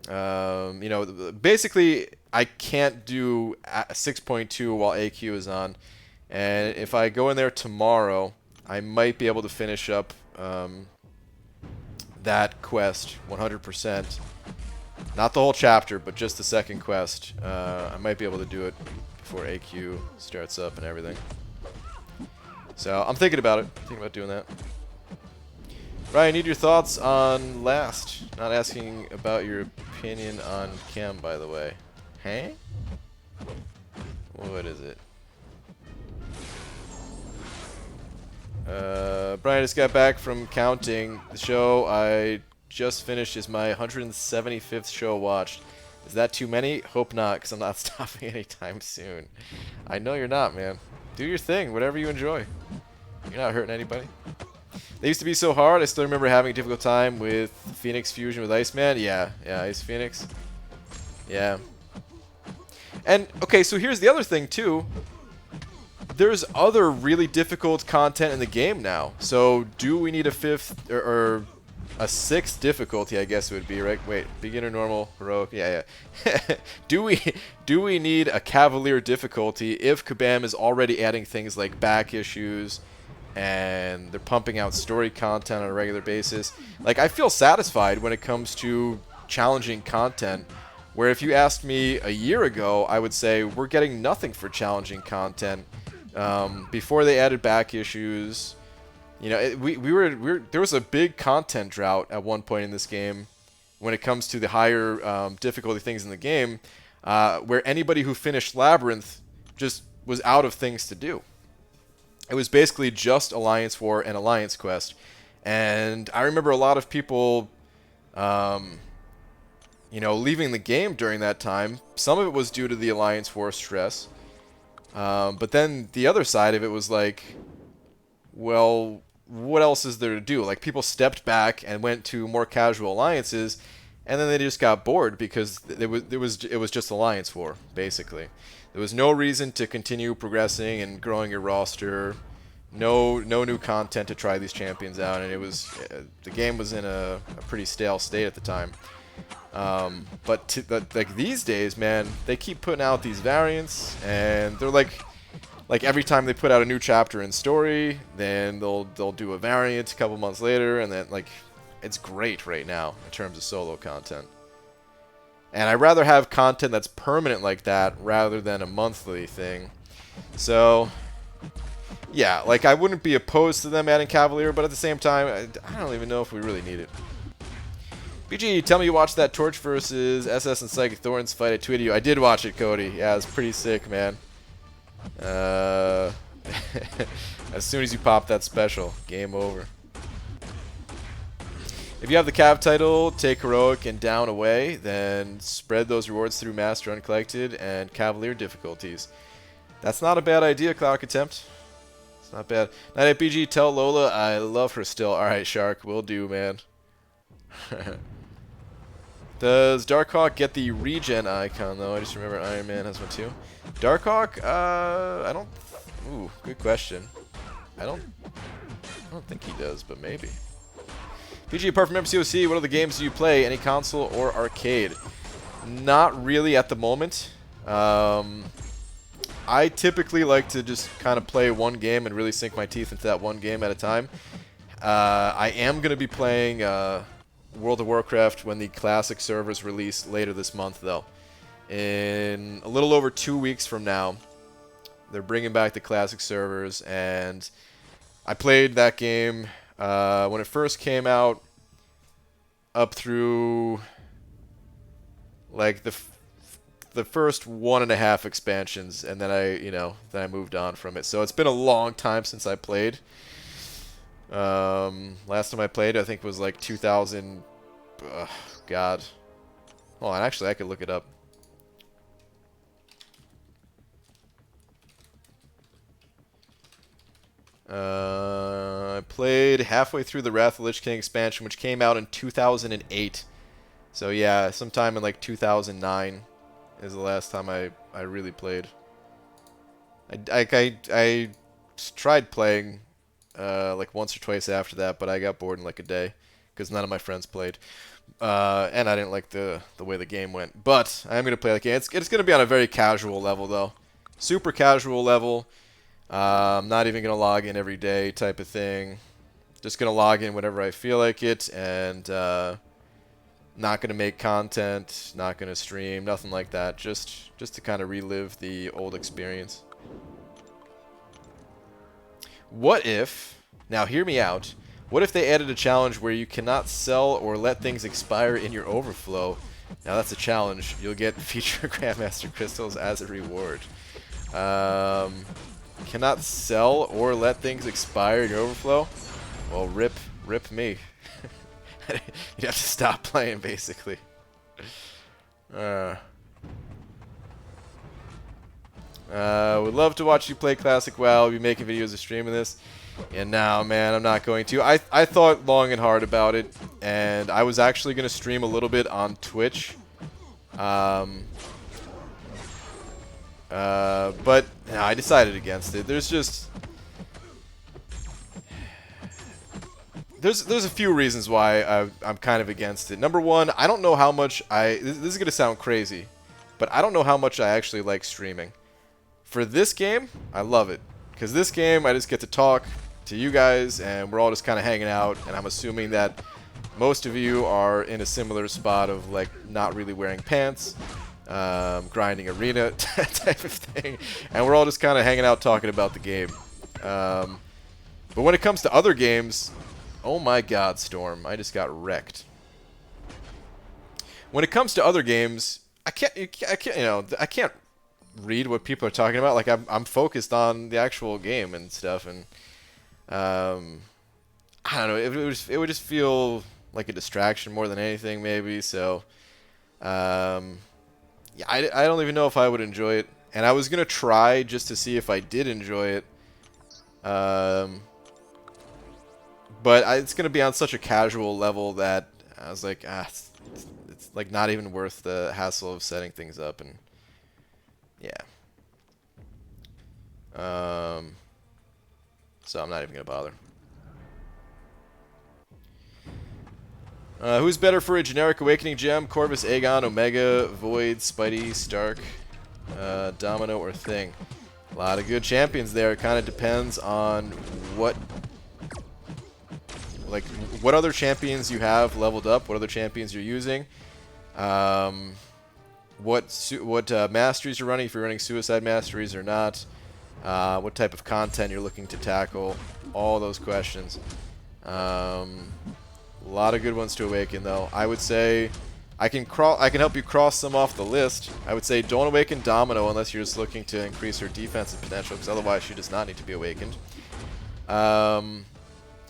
you know, basically I can't do 6.2 while AQ is on, and if I go in there tomorrow, I might be able to finish up that quest 100%. Not the whole chapter, but just the second quest. I might be able to do it before AQ starts up and everything. So I'm thinking about it. Thinking about doing that. Ryan, I need your thoughts on last. Not asking about your opinion on Chem, by the way. Huh? What is it? Brian just got back from counting. The show I just finished is my 175th show watched. Is that too many? Hope not, because I'm not stopping anytime soon. I know you're not, man. Do your thing, whatever you enjoy. You're not hurting anybody. They used to be so hard. I still remember having a difficult time with Phoenix Fusion with Iceman. Yeah, Ice Phoenix. Yeah. And, okay, so here's the other thing, too. There's other really difficult content in the game now. So, do we need a fifth, or a sixth difficulty, I guess it would be, right? Wait, beginner, normal, heroic, yeah. do we need a Cavalier difficulty if Kabam is already adding things like back issues, and they're pumping out story content on a regular basis? Like, I feel satisfied when it comes to challenging content, where if you asked me a year ago, I would say we're getting nothing for challenging content. Before they added back issues, you know, there was a big content drought at one point in this game when it comes to the higher difficulty things in the game, where anybody who finished Labyrinth just was out of things to do. It was basically just Alliance War and Alliance Quest. And I remember a lot of people, you know, leaving the game during that time. Some of it was due to the Alliance War stress. But then the other side of it was like, well, what else is there to do? Like, people stepped back and went to more casual alliances, and then they just got bored because it was just Alliance War, basically. There was no reason to continue progressing and growing your roster. No new content to try these champions out, and it was the game was in a pretty stale state at the time. But like these days, man, they keep putting out these variants, and they're like every time they put out a new chapter in story, then they'll do a variant a couple months later, and then like it's great right now in terms of solo content. And I'd rather have content that's permanent like that rather than a monthly thing. So yeah, like I wouldn't be opposed to them adding Cavalier, but at the same time, I don't even know if we really need it. BG, tell me you watched that Torch versus SS and Psychic Thorns fight. I tweeted you. I did watch it, Cody. Yeah, it's pretty sick, man. As soon as you pop that special, game over. If you have the Cav title, take Heroic and Down away, then spread those rewards through Master Uncollected and Cavalier difficulties. That's not a bad idea, Cloud Contempt. It's not bad. Night at BG, tell Lola I love her still. Alright, Shark, will do, man. Does Darkhawk get the regen icon, though? I just remember Iron Man has one, too. Darkhawk, I don't... Ooh, good question. I don't think he does, but maybe. PG, apart from MCOC, what other games do you play? Any console or arcade? Not really at the moment. I typically like to just kind of play one game and really sink my teeth into that one game at a time. I am going to be playing World of Warcraft when the Classic servers release later this month, though. In a little over 2 weeks from now, they're bringing back the Classic servers, and I played that game when it first came out up through like the first 1.5 expansions, and then I moved on from it. So it's been a long time since I played. Last time I played, I think, was like 2000. God. Hold on, actually, I could look it up. I played halfway through the Wrath of the Lich King expansion, which came out in 2008. So yeah, sometime in like 2009 is the last time I really played. I tried playing like once or twice after that, but I got bored in like a day because none of my friends played, and I didn't like the way the game went. But I am gonna play that game. It's gonna be on a very casual level though, super casual level. I'm not even gonna log in every day type of thing. Just gonna log in whenever I feel like it, and Not gonna make content, not gonna stream, nothing like that. Just to kind of relive the old experience. What if, now hear me out, what if they added a challenge where you cannot sell or let things expire in your overflow? Now that's a challenge. You'll get feature Grandmaster Crystals as a reward. Cannot sell or let things expire in your overflow? Well, rip me. You'd have to stop playing, basically. Would love to watch you play Classic WoW. I'll be making videos of streaming this. And now, man, I'm not going to. I thought long and hard about it, and I was actually going to stream a little bit on Twitch. But no, I decided against it. There's just... There's a few reasons why I'm kind of against it. Number one, I don't know how much this is going to sound crazy, but I don't know how much I actually like streaming. For this game, I love it. Because this game, I just get to talk to you guys, and we're all just kind of hanging out, and I'm assuming that most of you are in a similar spot of, like, not really wearing pants, grinding arena type of thing, and we're all just kind of hanging out talking about the game. But when it comes to other games... Oh my god, Storm. I just got wrecked. When it comes to other games, I can't read what people are talking about. Like, I'm focused on the actual game and stuff, and I don't know, it would just feel like a distraction more than anything, maybe. So yeah, I don't even know if I would enjoy it, and I was gonna try just to see if I did enjoy it. But it's going to be on such a casual level that I was like, it's like not even worth the hassle of setting things up, and yeah. So I'm not even going to bother. Who's better for a generic Awakening Gem? Corvus, Aegon, Omega, Void, Spidey, Stark, Domino, or Thing? A lot of good champions there. It kind of depends on what other champions you have leveled up, what other champions you're using, what masteries you're running, if you're running suicide masteries or not, what type of content you're looking to tackle, all those questions. A lot of good ones to awaken, though. I would say I can help you cross some off the list. I would say don't awaken Domino unless you're just looking to increase her defensive potential, because otherwise she does not need to be awakened.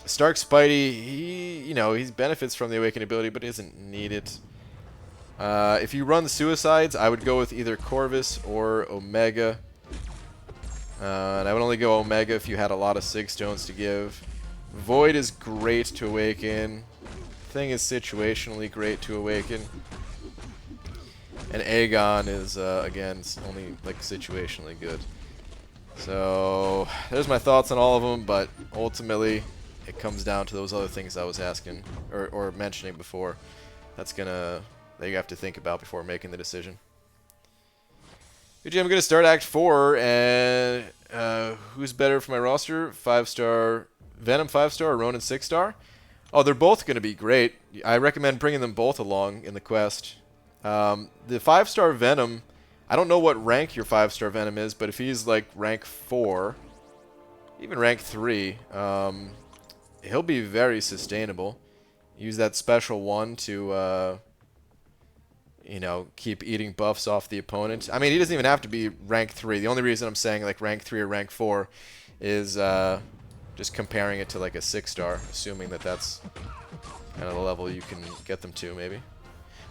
Stark Spidey, he benefits from the awakened ability, but he doesn't need it. If you run the suicides, I would go with either Corvus or Omega. And I would only go Omega if you had a lot of Sig Stones to give. Void is great to awaken. Thing is situationally great to awaken. And Aegon is, again, only like situationally good. So, there's my thoughts on all of them, but ultimately... it comes down to those other things I was asking or mentioning before. That you have to think about before making the decision. Okay, I'm going to start Act 4, and who's better for my roster? 5-star Venom 5-star or Ronin 6-star? Oh, they're both going to be great. I recommend bringing them both along in the quest. The 5-star Venom, I don't know what rank your 5-star Venom is, but if he's like rank 4, even rank 3, he'll be very sustainable. Use that special one to, keep eating buffs off the opponent. I mean, he doesn't even have to be rank 3. The only reason I'm saying like rank 3 or rank 4 is just comparing it to like a 6-star, assuming that that's kind of the level you can get them to, maybe.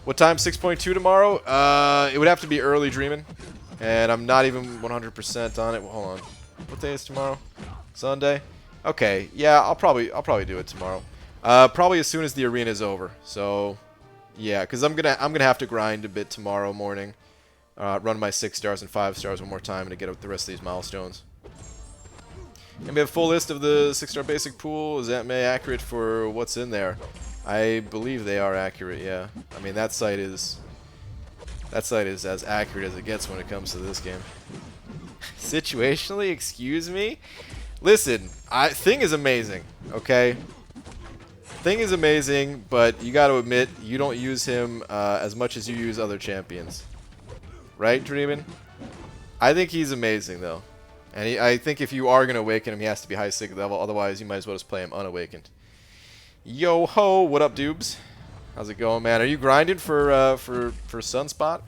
What time? 6.2 tomorrow? It would have to be early dreaming, and I'm not even 100% on it. Well, hold on. What day is tomorrow? Sunday? Okay, yeah, I'll probably do it tomorrow. Probably as soon as the arena is over. So, yeah, because I'm gonna have to grind a bit tomorrow morning. Run my 6-stars and 5-stars one more time to get the rest of these milestones. And we have a full list of the 6-star basic pool. Is that accurate for what's in there? I believe they are accurate. Yeah, I mean that site is as accurate as it gets when it comes to this game. Situationally, excuse me. Listen, Thing is amazing, okay? Thing is amazing, but you got to admit, you don't use him as much as you use other champions. Right, Dreamin'? I think he's amazing, though. And I think if you are going to awaken him, he has to be high Sigil level. Otherwise, you might as well just play him unawakened. Yo ho, what up, dubes? How's it going, man? Are you grinding for Sunspot?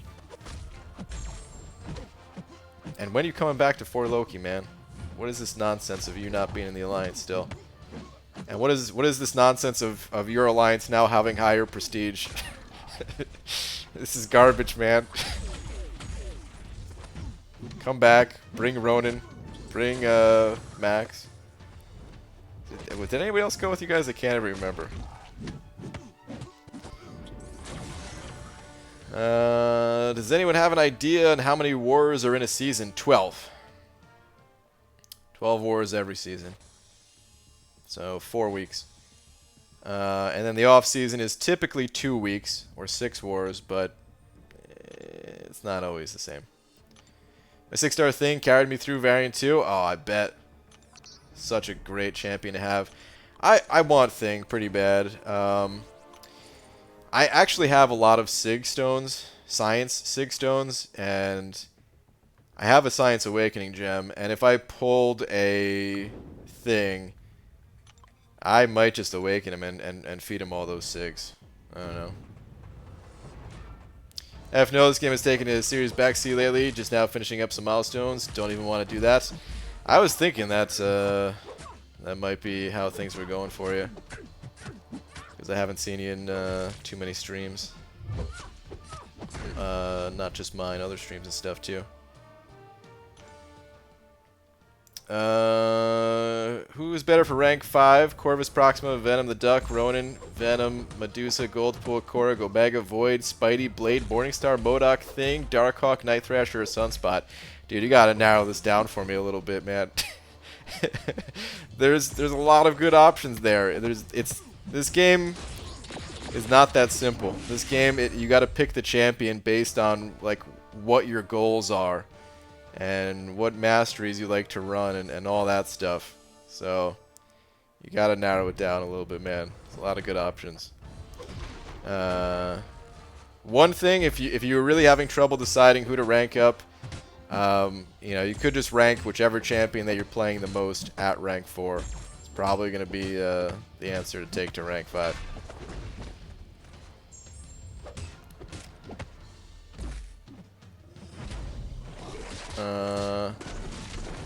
And when are you coming back to 4 Loki, man? What is this nonsense of you not being in the Alliance still? And what is this nonsense of your Alliance now having higher prestige? This is garbage, man. Come back, bring Ronin, bring Max. Did anybody else go with you guys? I can't ever remember. Does anyone have an idea on how many wars are in a season? 12. 12 wars every season. So 4 weeks. And then the off season is typically 2 weeks or 6 wars, but it's not always the same. My 6-star thing carried me through Variant 2. Oh, I bet. Such a great champion to have. I want Thing pretty bad. I actually have a lot of Sig stones, Science Sig stones, and I have a Science Awakening gem, and if I pulled a Thing, I might just awaken him and feed him all those Sigs. I don't know. No, this game has taken a serious backseat lately, just now finishing up some milestones. Don't even want to do that. I was thinking that that might be how things were going for you. Because I haven't seen you in too many streams. Not just mine, other streams and stuff too. Who is better for rank 5? Corvus, Proxima, Venom the Duck, Ronin, Venom, Medusa, Goldpool, Korra, Gobega, Void, Spidey, Blade, Morningstar, MODOK, Thing, Darkhawk, Night Thrasher, or Sunspot. Dude, you gotta narrow this down for me a little bit, man. There's a lot of good options there. This game is not that simple. This game, you gotta pick the champion based on like what your goals are. And what masteries you like to run and all that stuff. So you gotta narrow it down a little bit, man. There's a lot of good options. One thing, if you were really having trouble deciding who to rank up, you know, you could just rank whichever champion that you're playing the most at rank 4. It's probably gonna be the answer to take to rank 5.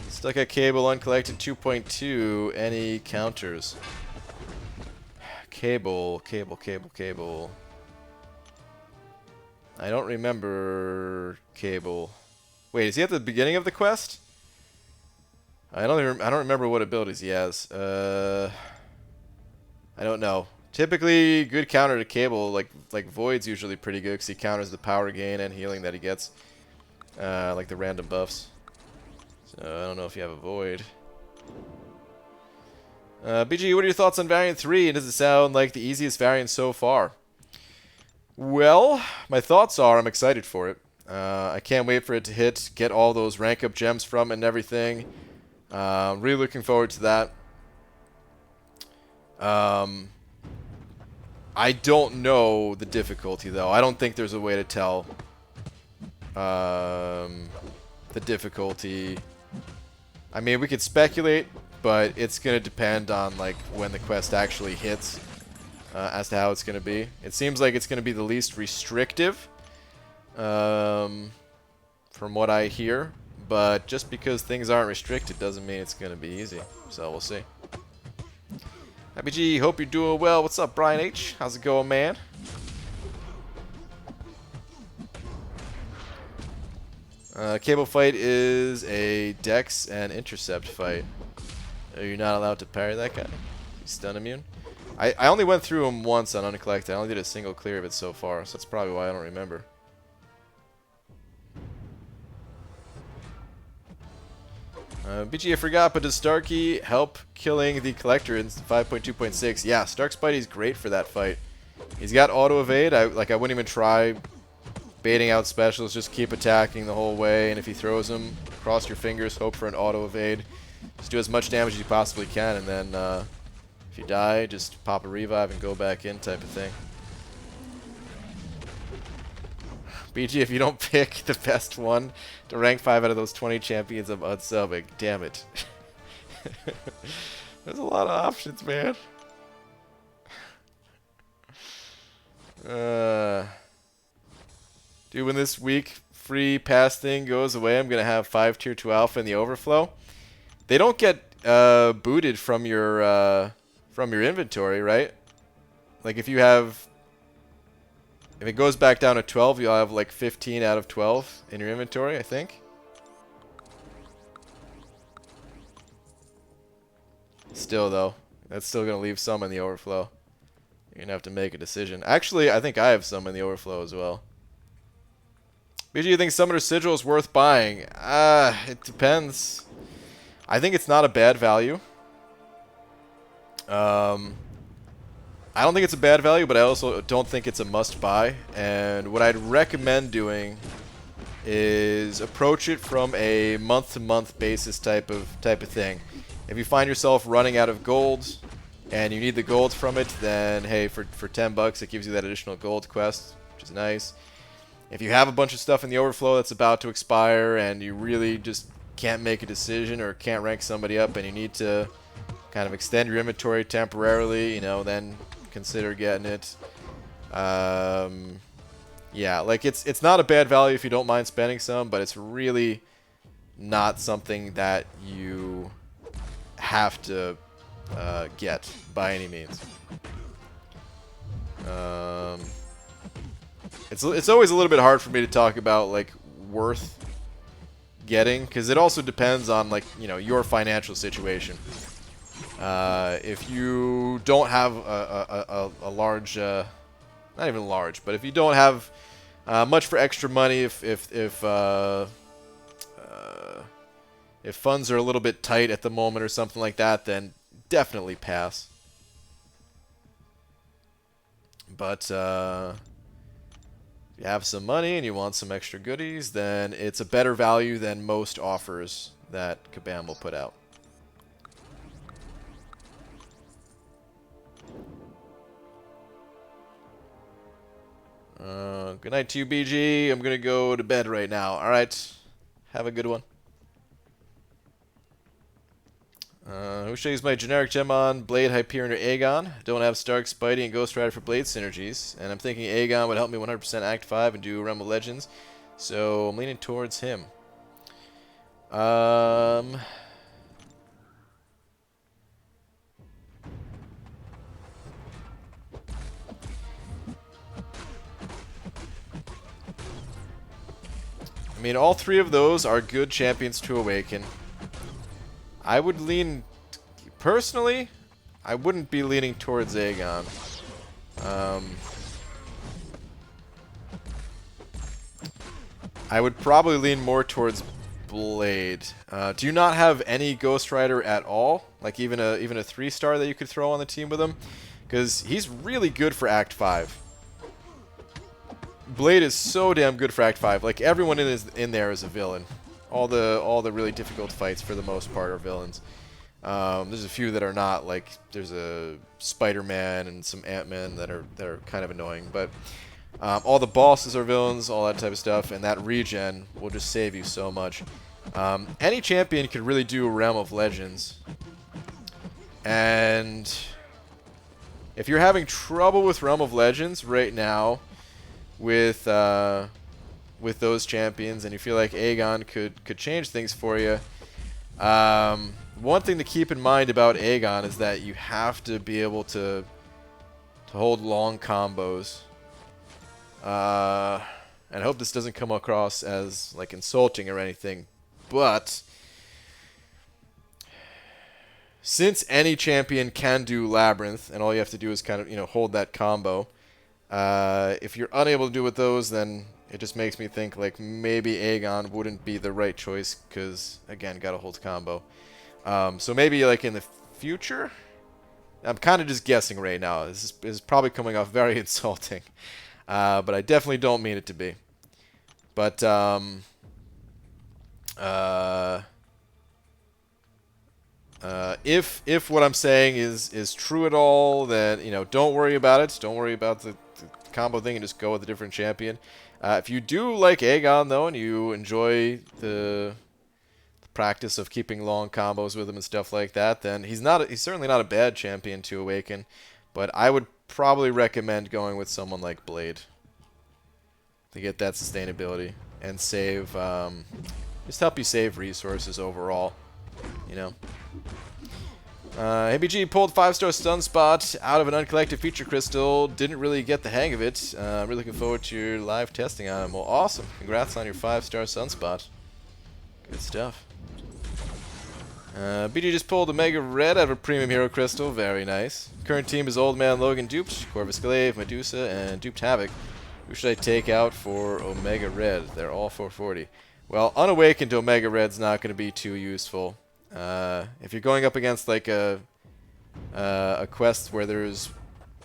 Stuck at cable, uncollected 2.2. Any counters? Cable. I don't remember cable. Wait, is he at the beginning of the quest? I don't remember what abilities he has. I don't know. Typically, good counter to cable, like Void's usually pretty good because he counters the power gain and healing that he gets. Like the random buffs. So I don't know if you have a Void. BG, what are your thoughts on Variant 3? And does it sound like the easiest variant so far? Well, my thoughts are I'm excited for it. I can't wait for it to hit, get all those rank up gems from it and everything. Really looking forward to that. I don't know the difficulty though. I don't think there's a way to tell the difficulty. I mean, we could speculate, but it's gonna depend on like when the quest actually hits as to how it's gonna be. It seems like it's gonna be the least restrictive from what I hear, but just because things aren't restricted doesn't mean it's gonna be easy, so we'll see. Happy G, hope you're doing well. What's up, Brian H? How's it going, man? Cable fight is a dex and intercept fight. You're not allowed to parry that guy. He's stun immune. I only went through him once on uncollected. I only did a single clear of it so far, so that's probably why I don't remember. BG, I forgot, but does Starkey help killing the Collector in 5.2.6? Yeah, Stark Spidey's great for that fight. He's got auto evade. I wouldn't even try baiting out specials. Just keep attacking the whole way, and if he throws them, cross your fingers, hope for an auto evade. Just do as much damage as you possibly can, and then If you die, just pop a revive and go back in type of thing. BG, if you don't pick the best one to rank 5 out of those 20 champions, I'm unsubbing. Damn it. There's a lot of options, man. Dude, when this week free pass thing goes away, I'm going to have 5 tier 2 alpha in the overflow. They don't get booted from your inventory, right? Like if you have... If it goes back down to 12, you'll have like 15 out of 12 in your inventory, I think. Still, though, that's still going to leave some in the overflow. You're going to have to make a decision. Actually, I think I have some in the overflow as well. BG, you think Summoner Sigil is worth buying? It depends. I think it's not a bad value. I don't think it's a bad value, but I also don't think it's a must-buy. And what I'd recommend doing is approach it from a month-to-month basis type of thing. If you find yourself running out of gold and you need the gold from it, then hey, for 10 bucks it gives you that additional gold quest, which is nice. If you have a bunch of stuff in the overflow that's about to expire and you really just can't make a decision or can't rank somebody up and you need to kind of extend your inventory temporarily, you know, then consider getting it. Yeah, like it's not a bad value if you don't mind spending some, but it's really not something that you have to get by any means. It's always a little bit hard for me to talk about like worth getting, because it also depends on, like, you know, your financial situation. If you don't have a large, not even large, but if you don't have much for extra money, if funds are a little bit tight at the moment or something like that, then definitely pass. But if you have some money and you want some extra goodies, then it's a better value than most offers that Kabam will put out. Good night to you, BG. I'm going to go to bed right now. All right. Have a good one. Who should I use my generic gem on? Blade, Hyperion, or Aegon? Don't have Stark, Spidey, and Ghost Rider for Blade synergies. And I'm thinking Aegon would help me 100% Act 5 and do Realm of Legends. So I'm leaning towards him. I mean, all three of those are good champions to awaken. I would lean... Personally, I wouldn't be leaning towards Aegon. I would probably lean more towards Blade. Do you not have any Ghost Rider at all? Like even a 3-star that you could throw on the team with him? Because he's really good for Act 5. Blade is so damn good for Act 5. Like, everyone in there is a villain. All the really difficult fights, for the most part, are villains. There's a few that are not. Like, there's a Spider-Man and some Ant-Man that are kind of annoying. But all the bosses are villains, all that type of stuff, and that regen will just save you so much. Any champion could really do Realm of Legends. And if you're having trouble with Realm of Legends right now, with those champions, and you feel like Aegon could change things for you, one thing to keep in mind about Aegon is that you have to be able to hold long combos. And I hope this doesn't come across as like insulting or anything, but since any champion can do Labyrinth, and all you have to do is kind of, you know, hold that combo. If you're unable to do with those, then it just makes me think like maybe Aegon wouldn't be the right choice, because again, gotta hold combo. So maybe like in the future, I'm kind of just guessing right now. This is probably coming off very insulting, but I definitely don't mean it to be. But If what I'm saying is true at all, then, you know, don't worry about it. Don't worry about the combo thing and just go with a different champion. If you do like Aegon, though, and you enjoy the practice of keeping long combos with him and stuff like that, then he's certainly not a bad champion to awaken. But I would probably recommend going with someone like Blade to get that sustainability and save, just help you save resources overall, you know. ABG pulled 5-star Sunspot out of an uncollected feature crystal. Didn't really get the hang of it. Really looking forward to your live testing on him. Well, awesome. Congrats on your 5-star Sunspot. Good stuff. BG just pulled Omega Red out of a premium hero crystal. Very nice. Current team is Old Man Logan duped, Corvus Glaive, Medusa, and duped Havoc. Who should I take out for Omega Red? They're all 440. Well, Unawakened Omega Red's not going to be too useful. If you're going up against like a quest where there's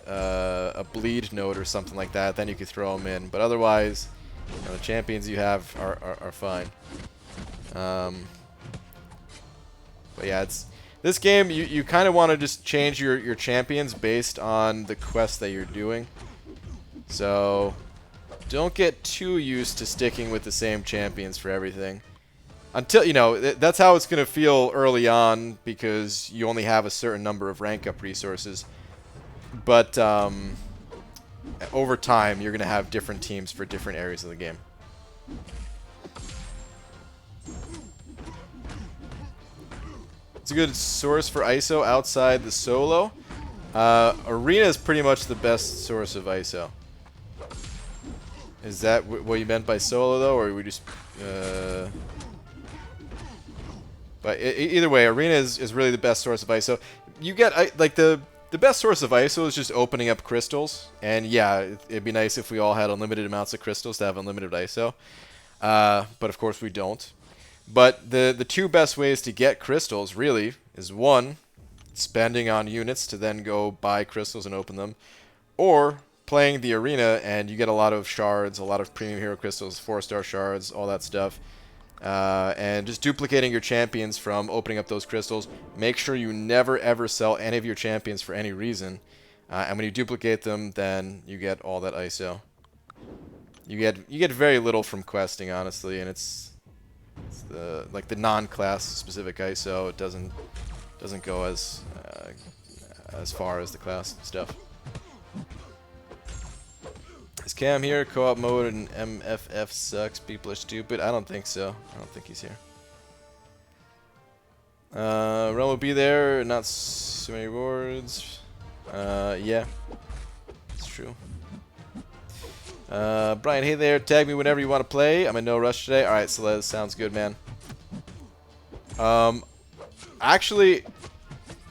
a bleed node or something like that, then you could throw them in. But otherwise, you know, the champions you have are fine. But yeah, this game. You kind of want to just change your champions based on the quest that you're doing. So don't get too used to sticking with the same champions for everything. Until, you know, that's how it's going to feel early on because you only have a certain number of rank up resources. But over time, you're going to have different teams for different areas of the game. It's a good source for ISO outside the solo. Arena is pretty much the best source of ISO. Is that what you meant by solo, though, or we just... But either way, Arena is really the best source of ISO. You get, like, the best source of ISO is just opening up crystals. And yeah, it'd be nice if we all had unlimited amounts of crystals to have unlimited ISO. But of course we don't. But the two best ways to get crystals, really, is one, spending on units to then go buy crystals and open them. Or playing the arena and you get a lot of shards, a lot of premium hero crystals, 4-star shards, all that stuff. And just duplicating your champions from opening up those crystals. Make sure you never ever sell any of your champions for any reason. And when you duplicate them, then you get all that ISO. You get very little from questing, honestly, and it's the non-class specific ISO. It doesn't go as far as the class stuff. Is Cam here? Co-op mode and MFF sucks. People are stupid. I don't think so. I don't think he's here. Ron will be there. Not so many rewards. Yeah. It's true. Brian, hey there. Tag me whenever you want to play. I'm in no rush today. Alright, Celeste. Sounds good, man. Actually,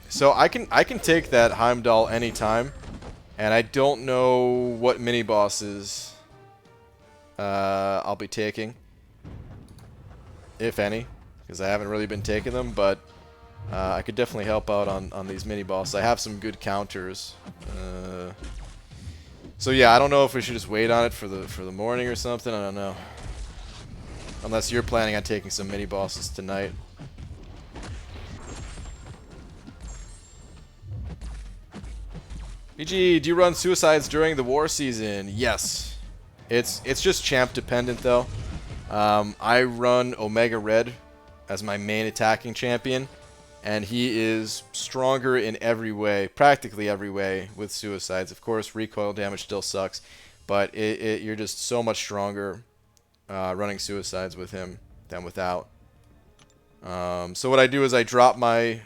so I can take that Heimdall anytime. And I don't know what mini-bosses I'll be taking. If any. Because I haven't really been taking them, but I could definitely help out on these mini-bosses. I have some good counters. So yeah, I don't know if we should just wait on it for the morning or something. I don't know. Unless you're planning on taking some mini-bosses tonight. BG, do you run suicides during the war season? Yes. It's just champ dependent though. I run Omega Red as my main attacking champion, and he is stronger in every way, practically every way, with suicides. Of course, recoil damage still sucks, but you're just so much stronger running suicides with him than without. So what I do is I drop my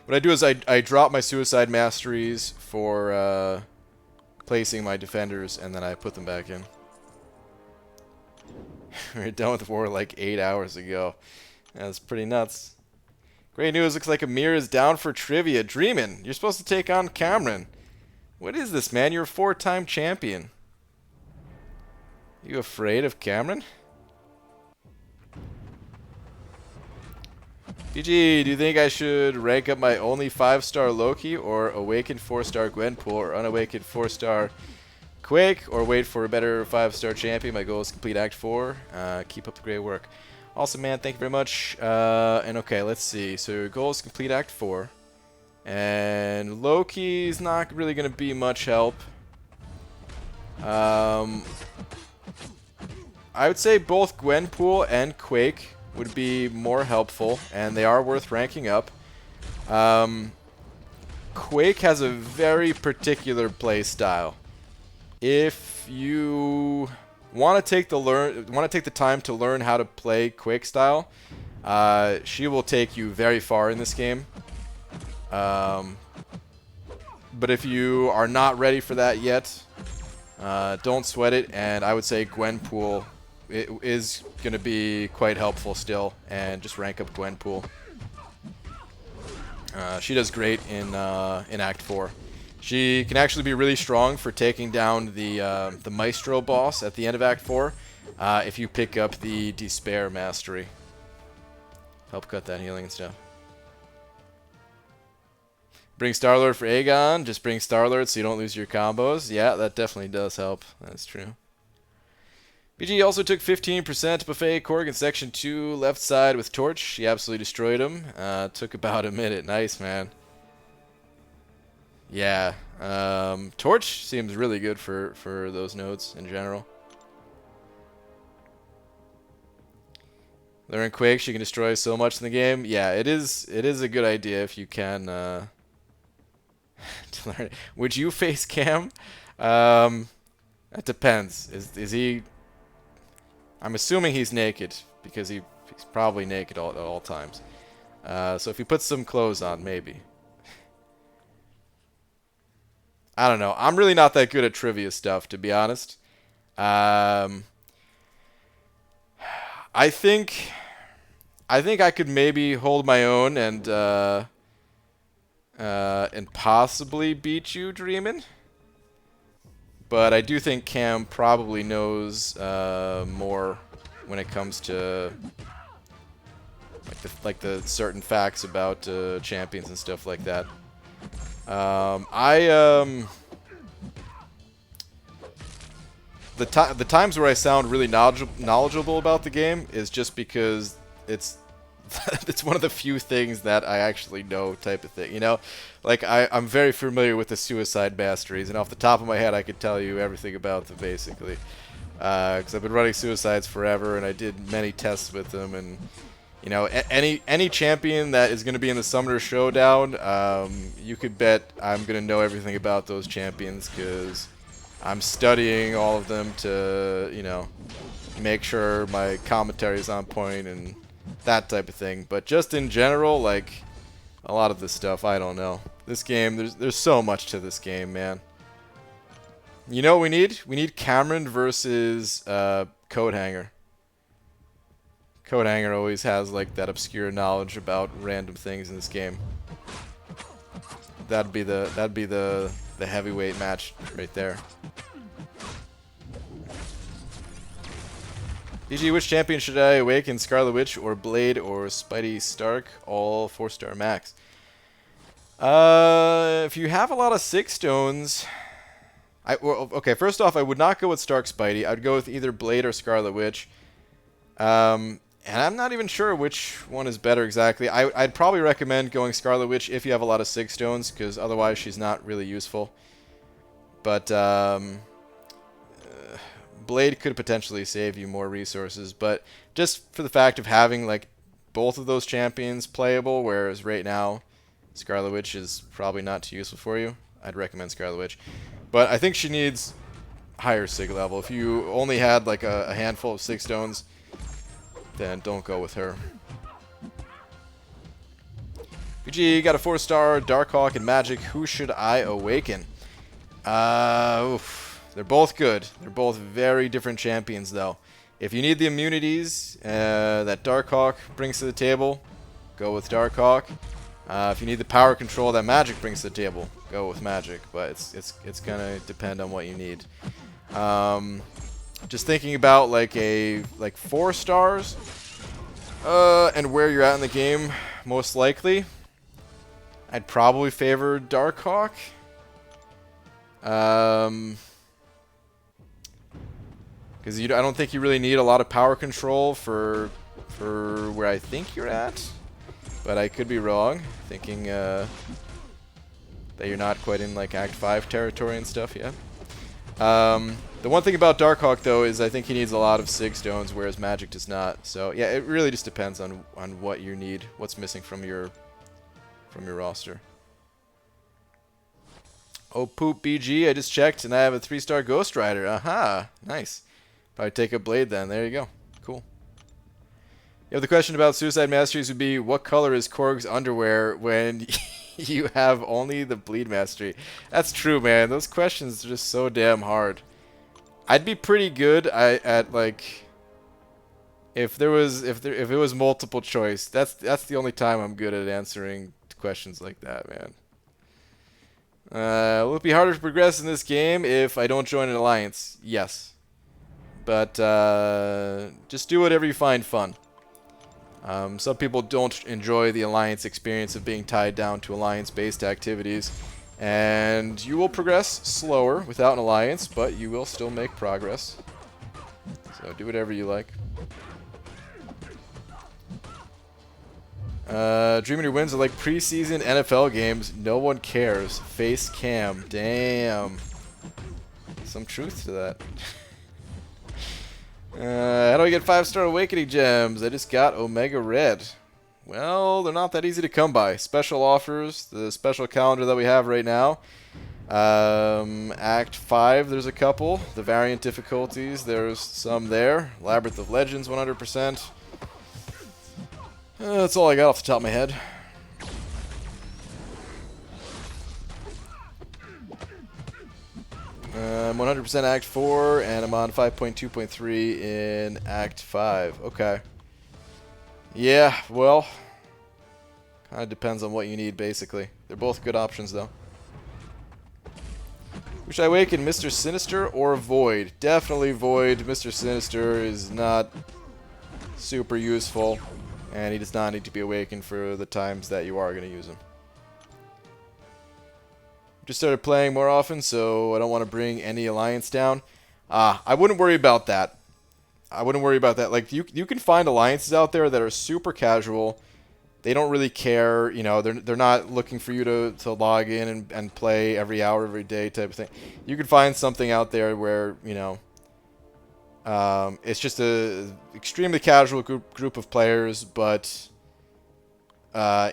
I drop my suicide masteries for placing my defenders, and then I put them back in. We're done with war like 8 hours ago. That's pretty nuts. Great news, looks like Amir is down for trivia. Dreamin', you're supposed to take on Cameron. What is this, man? You're a 4-time champion. You afraid of Cameron? BG, do you think I should rank up my only 5-star Loki, or awaken 4-star Gwenpool, or unawakened 4-star Quake, or wait for a better 5-star champion? My goal is complete Act 4. Keep up the great work. Awesome, man. Thank you very much. And okay, let's see. So your goal is complete Act 4. And Loki's not really going to be much help. I would say both Gwenpool and Quake would be more helpful, and they are worth ranking up. Quake has a very particular play style. If you want to take the time to learn how to play Quake style, she will take you very far in this game. But if you are not ready for that yet, don't sweat it, and I would say Gwenpool is going to be quite helpful still, and just rank up Gwenpool. She does great in Act 4. She can actually be really strong for taking down the Maestro boss at the end of Act 4 if you pick up the Despair Mastery. Help cut that healing and stuff. Bring Star-Lord for Aegon. Just bring Star-Lord so you don't lose your combos. Yeah, that definitely does help. That's true. BG also took 15% Buffet Korg in Section 2, left side with Torch. She absolutely destroyed him. Took about a minute. Nice, man. Yeah. Torch seems really good for those nodes in general. Learn Quake, she can destroy so much in the game. Yeah, it is a good idea if you can to learn it. Would you face Cam? That depends. Is he... I'm assuming he's naked, because he's probably naked at all times. So if he puts some clothes on, maybe. I don't know. I'm really not that good at trivia stuff, to be honest. I think I could maybe hold my own and possibly beat you, Dreamin'. But I do think Cam probably knows more when it comes to like the certain facts about champions and stuff like that. The times where I sound really knowledgeable about the game is just because it's it's one of the few things that I actually know, type of thing, you know? Like, I'm very familiar with the suicide masteries, and off the top of my head I could tell you everything about them, basically. Because I've been running suicides forever, and I did many tests with them, and, you know, any champion that is going to be in the Summoner Showdown, you could bet I'm going to know everything about those champions, because I'm studying all of them to, you know, make sure my commentary is on point, and that type of thing. But just in general, like, a lot of this stuff, I don't know. This game, there's so much to this game, man. You know what we need? We need Cameron versus Codehanger. Codehanger always has, like, that obscure knowledge about random things in this game. That'd be the heavyweight match right there. DG, which champion should I awaken? Scarlet Witch or Blade or Spidey Stark? All 4-star max. If you have a lot of 6 stones... well, okay, first off, I would not go with Stark Spidey. I'd go with either Blade or Scarlet Witch. And I'm not even sure which one is better exactly. I'd probably recommend going Scarlet Witch if you have a lot of 6 stones, because otherwise she's not really useful. But, Blade could potentially save you more resources, but just for the fact of having, like, both of those champions playable, whereas right now Scarlet Witch is probably not too useful for you, I'd recommend Scarlet Witch. But I think she needs higher Sig level. If you only had, like, a handful of 6 stones, then don't go with her. BG got a 4-star, Darkhawk and Magic. Who should I awaken? Oof. They're both good. They're both very different champions, though. If you need the immunities that Darkhawk brings to the table, go with Darkhawk. If you need the power control that Magic brings to the table, go with Magic. But it's gonna depend on what you need. Just thinking about like 4 stars and where you're at in the game, most likely, I'd probably favor Darkhawk. Because I don't think you really need a lot of power control for for where I think you're at, but I could be wrong, thinking that you're not quite in like Act 5 territory and stuff yet. The one thing about Darkhawk though is I think he needs a lot of Sig Stones, whereas Magic does not. So yeah, it really just depends on what you need, what's missing from your roster. Oh poop BG, I just checked and I have a 3-star Ghost Rider. Aha, nice. Probably take a Blade then. There you go. Cool. You have the question about Suicide Masteries would be, what color is Korg's underwear when you have only the Bleed Mastery? That's true, man. Those questions are just so damn hard. I'd be pretty good at like if it was multiple choice. That's the only time I'm good at answering questions like that, man. Will it be harder to progress in this game if I don't join an alliance? Yes. But just do whatever you find fun. Some people don't enjoy the alliance experience of being tied down to alliance-based activities. And you will progress slower without an alliance, but you will still make progress. So do whatever you like. Dreaming Your Wins are like preseason NFL games. No one cares. Face cam. Damn. Some truth to that. How do I get 5-star Awakening Gems? I just got Omega Red. Well, they're not that easy to come by. Special offers, the special calendar that we have right now. Act 5, there's a couple. The variant difficulties, there's some there. Labyrinth of Legends, 100%. That's all I got off the top of my head. I'm 100% Act 4, and I'm on 5.2.3 in Act 5. Okay. Yeah, well, kind of depends on what you need, basically. They're both good options, though. Wish I awaken Mr. Sinister or Void? Definitely Void. Mr. Sinister is not super useful, and he does not need to be awakened for the times that you are going to use him. Just started playing more often, so I don't want to bring any alliance down. I wouldn't worry about that. I wouldn't worry about that. Like, you can find alliances out there that are super casual. They don't really care. You know, they're not looking for you to log in and play every hour, every day type of thing. You can find something out there where, you know, it's just a extremely casual group of players, but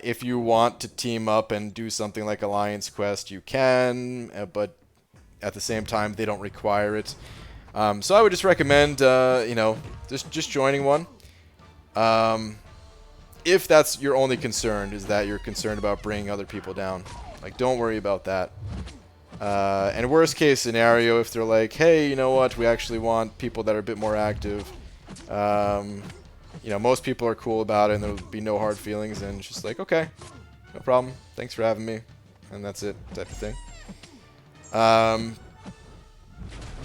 if you want to team up and do something like Alliance Quest, you can, but at the same time, they don't require it. So I would just recommend, you know, just joining one. If that's your only concern, is that you're concerned about bringing other people down. Like, don't worry about that. And worst case scenario, if they're like, hey, you know what, we actually want people that are a bit more active. You know, most people are cool about it, and there'll be no hard feelings, and it's just like, okay, no problem, thanks for having me, and that's it, type of thing.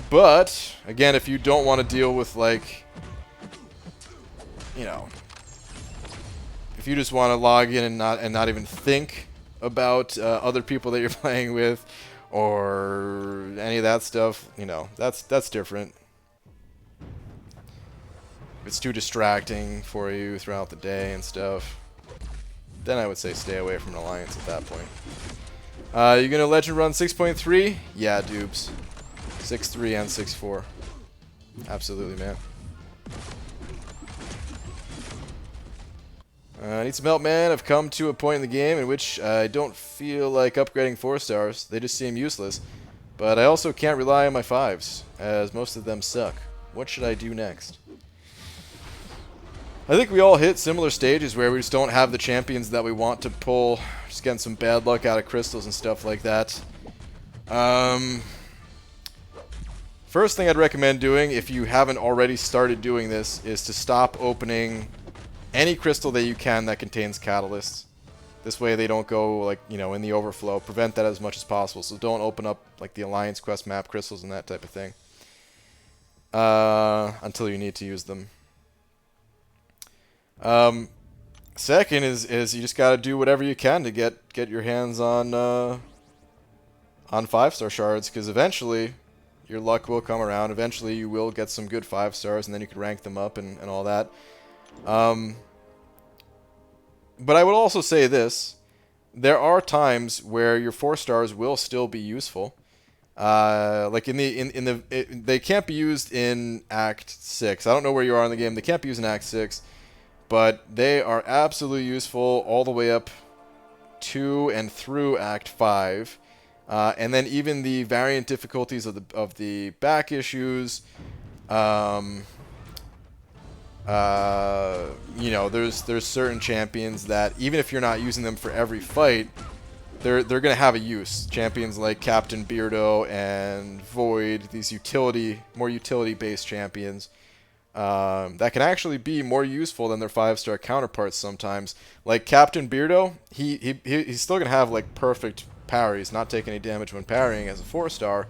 But, again, if you don't want to deal with, like, you know, if you just want to log in and not even think about other people that you're playing with, or any of that stuff, you know, that's different. If it's too distracting for you throughout the day and stuff, then I would say stay away from an alliance at that point. You gonna legend run 6.3? Yeah, dupes. 6.3 and 6.4. Absolutely, man. I need some help, man. I've come to a point in the game in which I don't feel like upgrading 4 stars. They just seem useless. But I also can't rely on my 5s, as most of them suck. What should I do next? I think we all hit similar stages where we just don't have the champions that we want to pull. Just getting some bad luck out of crystals and stuff like that. First thing I'd recommend doing, if you haven't already started doing this, is to stop opening any crystal that you can that contains catalysts. This way they don't go, like, you know, in the overflow. Prevent that as much as possible. So don't open up, like, the Alliance Quest map crystals and that type of thing. Until you need to use them. Second is you just gotta do whatever you can to get your hands on 5-star shards, because eventually your luck will come around. Eventually you will get some good 5 stars, and then you can rank them up and all that. But I would also say this. There are times where your 4-stars will still be useful. Like they can't be used in Act 6. I don't know where you are in the game. They can't be used in Act 6, but they are absolutely useful all the way up to and through Act 5. And then even the variant difficulties of the back issues. You know, there's certain champions that even if you're not using them for every fight, they're gonna have a use. Champions like Captain Beardo and Void, these more utility-based champions, that can actually be more useful than their 5-star counterparts sometimes. Like Captain Beardo, he's still gonna have like perfect parry. He's not taking any damage when parrying as a 4-star,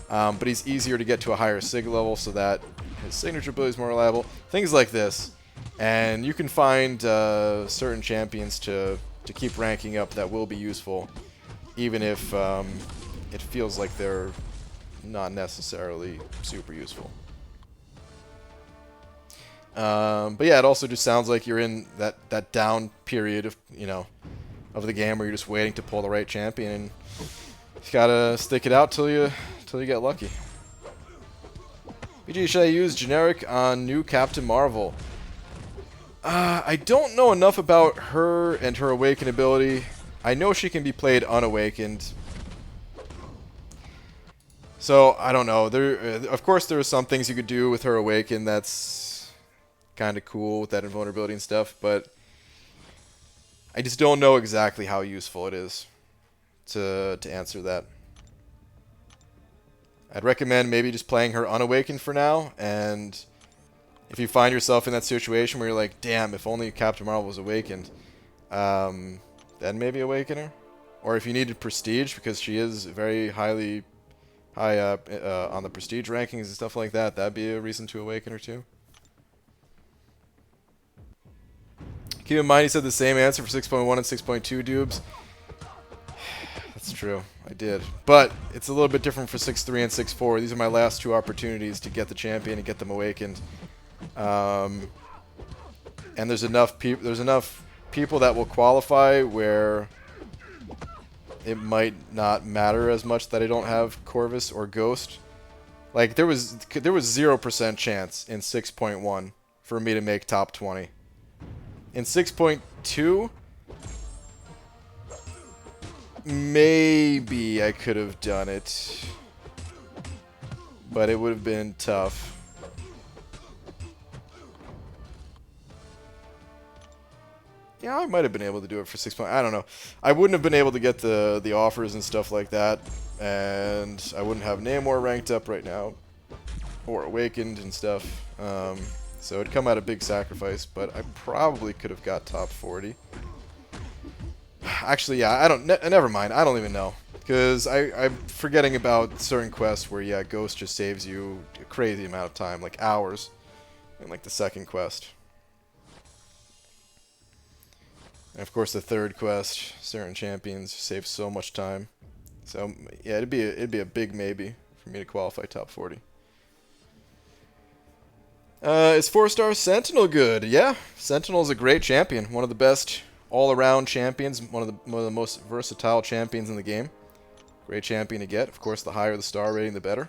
but he's easier to get to a higher Sigil level so that his signature ability is more reliable. Things like this, and you can find certain champions to keep ranking up that will be useful, even if it feels like they're not necessarily super useful. But yeah, it also just sounds like you're in that down period of of the game where you're just waiting to pull the right champion, and you gotta stick it out till you get lucky. BG, should I use generic on new Captain Marvel? I don't know enough about her and her awaken ability. I know she can be played unawakened. So, I don't know. Of course, there are some things you could do with her awaken that's kind of cool with that invulnerability and stuff, but I just don't know exactly how useful it is to answer that. I'd recommend maybe just playing her unawakened for now, and if you find yourself in that situation where you're like, damn, if only Captain Marvel was awakened, then maybe awaken her. Or if you needed prestige, because she is very high up on the prestige rankings and stuff like that, that'd be a reason to awaken her too. Keep in mind he said the same answer for 6.1 and 6.2 dubes. That's true, I did. But it's a little bit different for 6.3 and 6.4. These are my last two opportunities to get the champion and get them awakened. And there's enough people that will qualify where it might not matter as much that I don't have Corvus or Ghost. Like there was 0% chance in 6.1 for me to make top 20. In 6.2, maybe I could have done it, but it would have been tough. Yeah, I might have been able to do it for 6. I don't know. I wouldn't have been able to get the offers and stuff like that, and I wouldn't have Namor ranked up right now, or Awakened and stuff. So it'd come at a big sacrifice, but I probably could have got top 40. Actually, yeah, I don't. Never mind. I don't even know, because I'm forgetting about certain quests where yeah, Ghost just saves you a crazy amount of time, like hours, in like the second quest. And of course, the third quest, certain champions save so much time. So yeah, it'd be a big maybe for me to qualify top 40. Is 4-star Sentinel good? Yeah, Sentinel's a great champion, one of the best all-around champions, one of the most versatile champions in the game. Great champion to get. Of course, the higher the star rating, the better.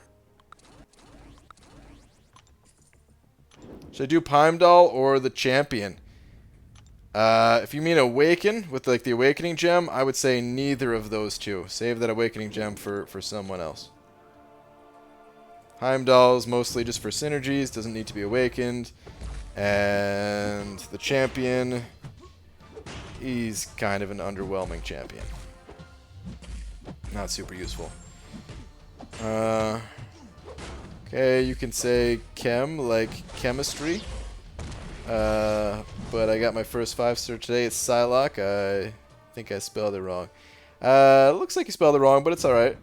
Should I do Heimdall or the champion? If you mean Awaken, with like the Awakening Gem, I would say neither of those two. Save that Awakening Gem for someone else. Heimdall is mostly just for synergies, doesn't need to be awakened. And the champion, he's kind of an underwhelming champion. Not super useful. Okay, you can say chem, like chemistry. But I got my first 5-star today. It's Psylocke. I think I spelled it wrong. Looks like you spelled it wrong, but it's alright.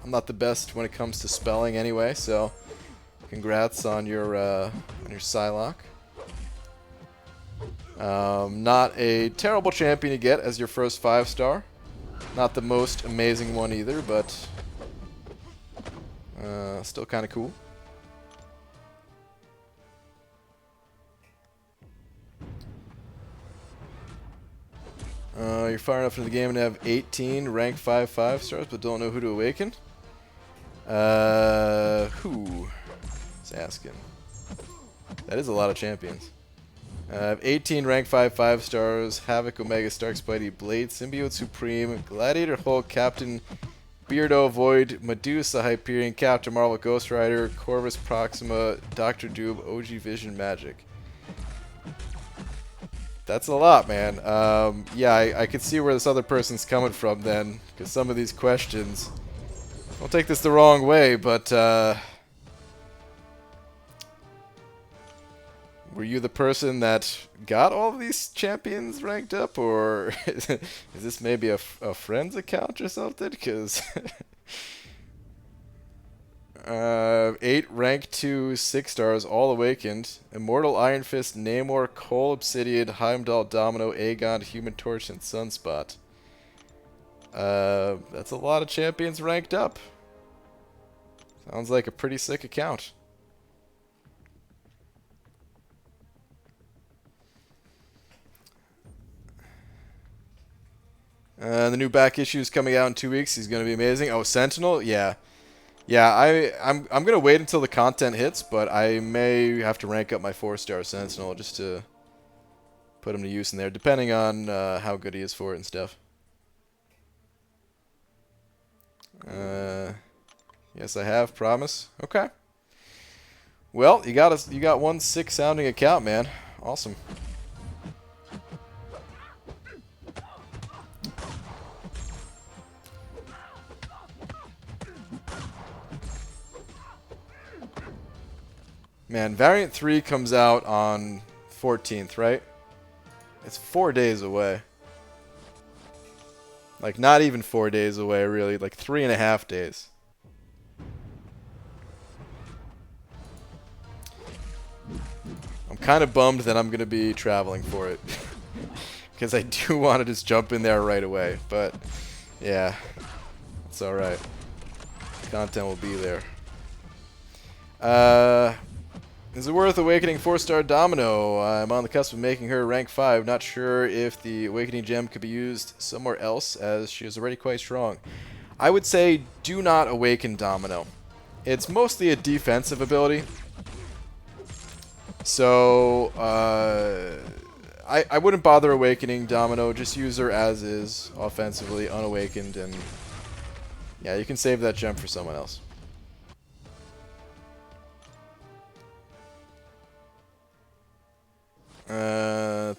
I'm not the best when it comes to spelling anyway, so congrats on your Psylocke. Not a terrible champion to get as your first 5-star. Not the most amazing one either, but still kind of cool. You're far enough into the game to have 18 rank 5 5-stars, but don't know who to awaken. Who? Is asking. That is a lot of champions. I have 18 rank 5 5-stars, Havoc, Omega, Stark, Spidey, Blade, Symbiote Supreme, Gladiator, Hulk, Captain Beardo, Void, Medusa, Hyperion, Captain Marvel, Ghost Rider, Corvus, Proxima, Doctor Doom, OG Vision, Magic. That's a lot, man. Yeah, I could see where this other person's coming from then, because some of these questions... Don't take this the wrong way, but... were you the person that got all of these champions ranked up, or is this maybe a friend's account or something? Because 8 rank 2 6-stars, all awakened. Immortal, Iron Fist, Namor, Cole, Obsidian, Heimdall, Domino, Aegon, Human Torch, and Sunspot. That's a lot of champions ranked up. Sounds like a pretty sick account. The new back issue is coming out in 2 weeks. He's going to be amazing. Oh, Sentinel? Yeah. Yeah, I'm going to wait until the content hits, but I may have to rank up my 4-star Sentinel just to put him to use in there, depending on how good he is for it and stuff. Yes, I have. Promise. Okay. Well, you got one sick sounding account, man. Awesome. Man, Variant 3 comes out on 14th, right? It's 4 days away. Like, not even 4 days away, really. Like, 3.5 days. I'm kind of bummed that I'm going to be traveling for it. Because I do want to just jump in there right away. But, yeah. It's alright. Content will be there. Is it worth awakening 4-star Domino? I'm on the cusp of making her rank 5. Not sure if the awakening gem could be used somewhere else, as she is already quite strong. I would say do not awaken Domino. It's mostly a defensive ability. So, I wouldn't bother awakening Domino. Just use her as is, offensively, unawakened, and yeah, you can save that gem for someone else.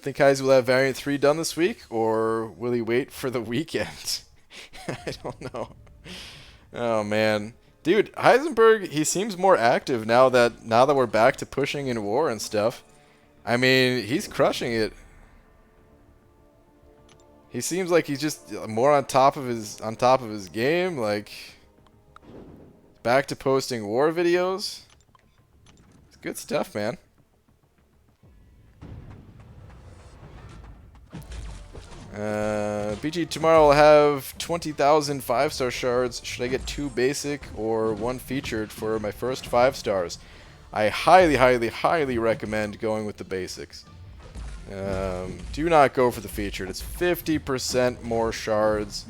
Think Heisey will have Variant 3 done this week, or will he wait for the weekend? I don't know. Oh man, dude, Heisenberg, he seems more active now that we're back to pushing in war and stuff. I mean, he's crushing it. He seems like he's just more on top of his game, like back to posting war videos. It's good stuff, man. BG, tomorrow I'll have 20,000 5-star shards. Should I get 2 basic or 1 featured for my first 5 stars? I highly, highly, highly recommend going with the basics. Do not go for the featured. It's 50% more shards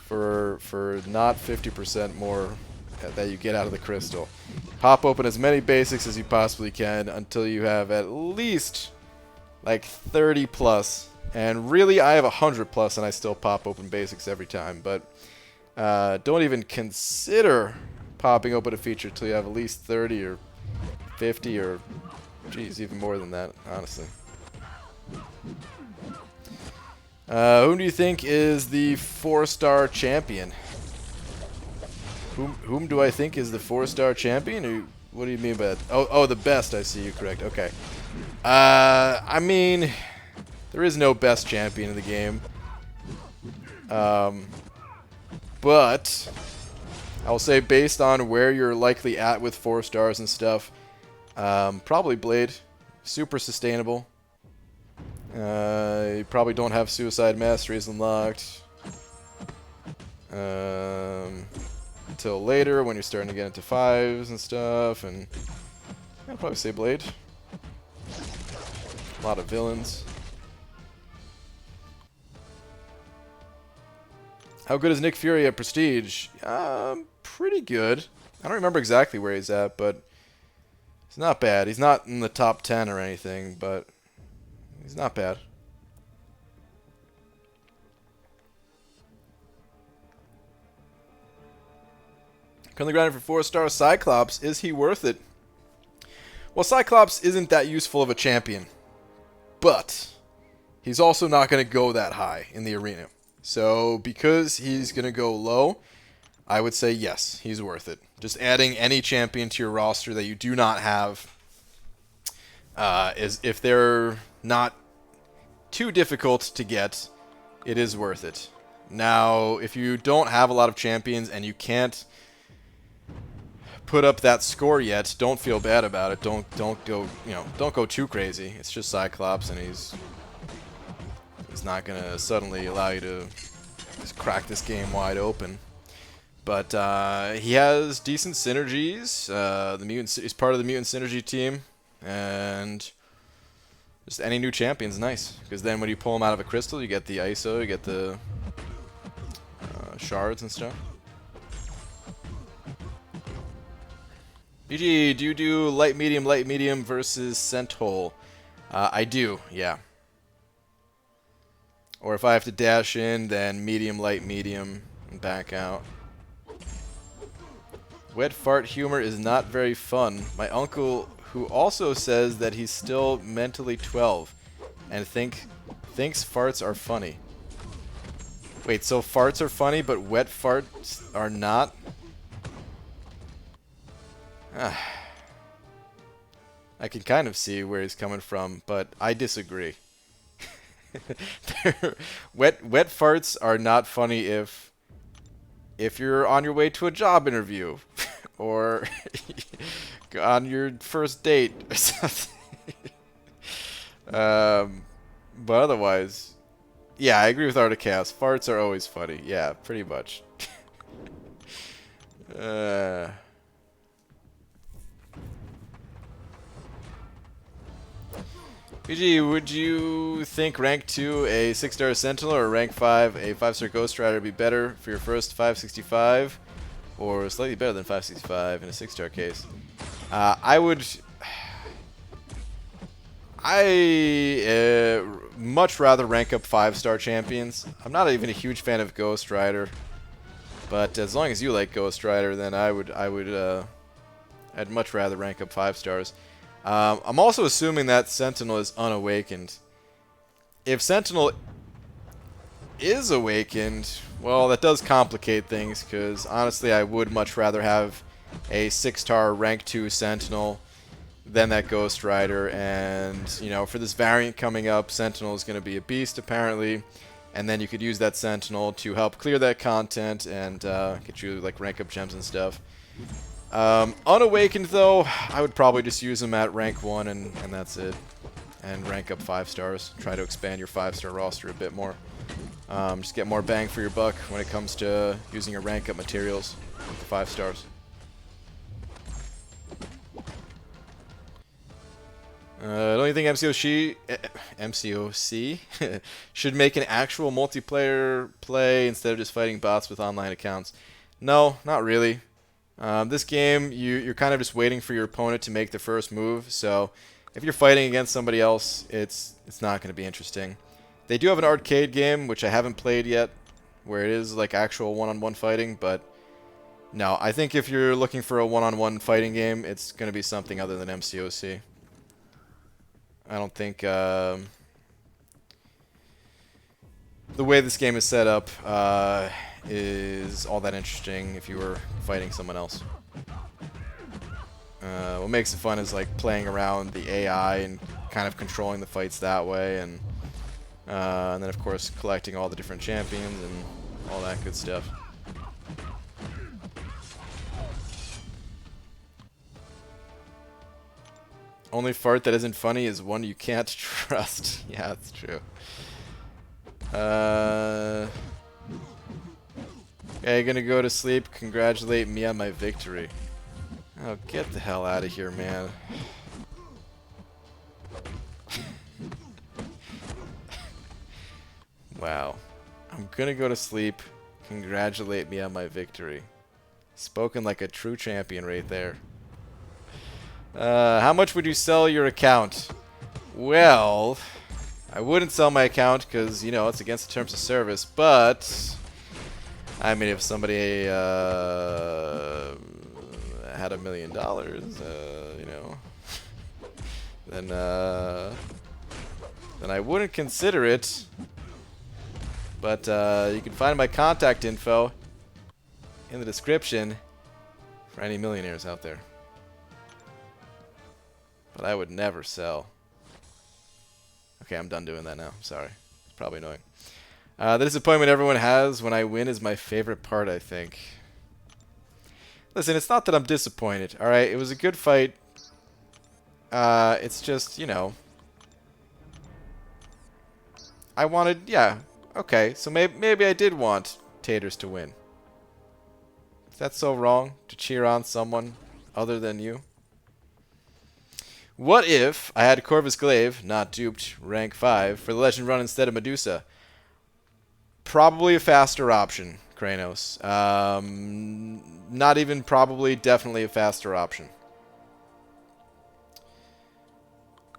for not 50% more that you get out of the crystal. Pop open as many basics as you possibly can until you have at least like 30 plus. And really, I have 100 plus, and I still pop open basics every time. But don't even consider popping open a feature until you have at least 30 or 50 or, geez, even more than that, honestly. Whom do you think is the 4-star champion? Whom do I think is the 4-star champion? Or what do you mean by that? Oh, the best. I see you correct. Okay. I mean, there is no best champion in the game. But I'll say based on where you're likely at with 4 stars and stuff, probably Blade. Super sustainable. You probably don't have Suicide Masteries unlocked until later when you're starting to get into 5s and stuff, and I'd probably say Blade. A lot of villains. How good is Nick Fury at Prestige? Pretty good. I don't remember exactly where he's at, but he's not bad. He's not in the top 10 or anything, but he's not bad. Currently grinding for 4-star Cyclops. Is he worth it? Well, Cyclops isn't that useful of a champion, but he's also not going to go that high in the arena. So because he's going to go low, I would say yes, he's worth it. Just adding any champion to your roster that you do not have, is if they're not too difficult to get, it is worth it. Now, if you don't have a lot of champions and you can't put up that score yet, don't feel bad about it. Don't go, don't go too crazy. It's just Cyclops, and he's not gonna suddenly allow you to just crack this game wide open. But he has decent synergies. He's part of the mutant synergy team, and just any new champion's nice, because then when you pull him out of a crystal, you get the ISO, you get the shards and stuff. BG, do you do light medium versus Sentinel? I do, yeah. Or if I have to dash in, then light medium, and back out. Wet fart humor is not very fun. My uncle, who also says that he's still mentally 12, and thinks farts are funny. Wait, so farts are funny, but wet farts are not? I can kind of see where he's coming from, but I disagree. Wet farts are not funny if you're on your way to a job interview or on your first date or something. But otherwise, yeah, I agree with Articast. Farts are always funny. Yeah, pretty much. BG, would you think rank 2 a 6-star Sentinel or rank 5 a 5-star Ghost Rider would be better for your first 565, or slightly better than 565 in a 6-star case? I much rather rank up 5-star champions. I'm not even a huge fan of Ghost Rider, but as long as you like Ghost Rider, then I'd much rather rank up 5 stars. I'm also assuming that Sentinel is unawakened. If Sentinel is awakened, well, that does complicate things, because honestly, I would much rather have a 6-star rank 2 Sentinel than that Ghost Rider. And, for this variant coming up, Sentinel is going to be a beast, apparently. And then you could use that Sentinel to help clear that content and get you, like, rank up gems and stuff. Unawakened, though, I would probably just use them at rank 1 and that's it. And rank up 5 stars. Try to expand your 5-star roster a bit more. Just get more bang for your buck when it comes to using your rank up materials with the 5 stars. Don't you think MCOC should make an actual multiplayer play instead of just fighting bots with online accounts? No, not really. This game, you're kind of just waiting for your opponent to make the first move, so if you're fighting against somebody else, it's not going to be interesting. They do have an arcade game, which I haven't played yet, where it is like actual one-on-one fighting, but no, I think if you're looking for a one-on-one fighting game, it's going to be something other than MCOC. I don't think the way this game is set up is all that interesting if you were fighting someone else. What makes it fun is like playing around the AI and kind of controlling the fights that way, and then of course collecting all the different champions and all that good stuff. Only fart that isn't funny is one you can't trust. Yeah, that's true. Okay, gonna go to sleep. Congratulate me on my victory. Oh, get the hell out of here, man. Wow. I'm gonna go to sleep. Congratulate me on my victory. Spoken like a true champion right there. How much would you sell your account? Well, I wouldn't sell my account because, you know, it's against the terms of service, but I mean, if somebody had $1 million, you know, then I wouldn't consider it. But you can find my contact info in the description for any millionaires out there. But I would never sell. Okay, I'm done doing that now. Sorry. It's probably annoying. The disappointment everyone has when I win is my favorite part, I think. Listen, it's not that I'm disappointed, alright? It was a good fight. It's just, you know. I wanted, yeah. Okay, so maybe I did want Taters to win. Is that so wrong? To cheer on someone other than you? What if I had Corvus Glaive, not duped, rank 5, for the Legend run instead of Medusa? Probably a faster option, Kranos. Not even probably, definitely a faster option.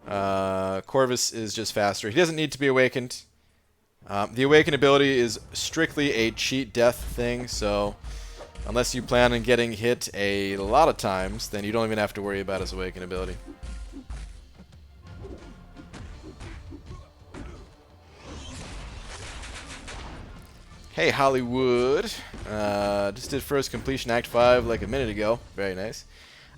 Corvus is just faster. He doesn't need to be awakened. The awaken ability is strictly a cheat death thing, so unless you plan on getting hit a lot of times, then you don't even have to worry about his awaken ability. Hey Hollywood, just did first completion Act 5 like a minute ago. Very nice.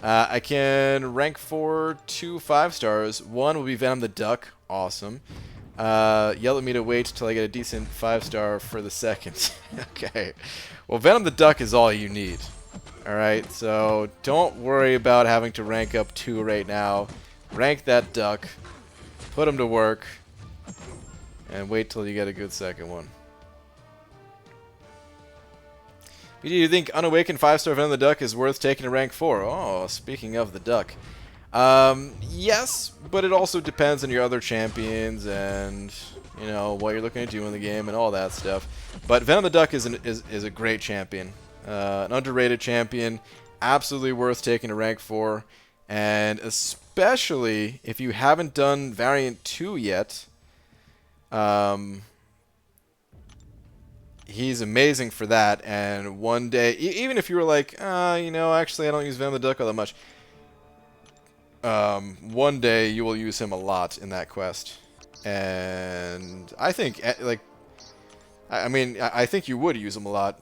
I can rank 4 2 5-stars. One will be Venom the Duck. Awesome. Yell at me to wait till I get a decent 5-star for the second. Okay. Well, Venom the Duck is all you need. Alright, so don't worry about having to rank up 2 right now. Rank that duck. Put him to work. And wait till you get a good second one. Do you think unawakened 5-star Venom the Duck is worth taking to rank 4? Oh, speaking of the duck. Yes, but it also depends on your other champions and, you know, what you're looking to do in the game and all that stuff. But Venom the Duck is a great champion. An underrated champion. Absolutely worth taking to rank 4. And especially if you haven't done Variant 2 yet. He's amazing for that, and one day, even if you were like, you know, actually I don't use Venom the Duck all that much, one day you will use him a lot in that quest. And I think, like, I mean, I think you would use him a lot,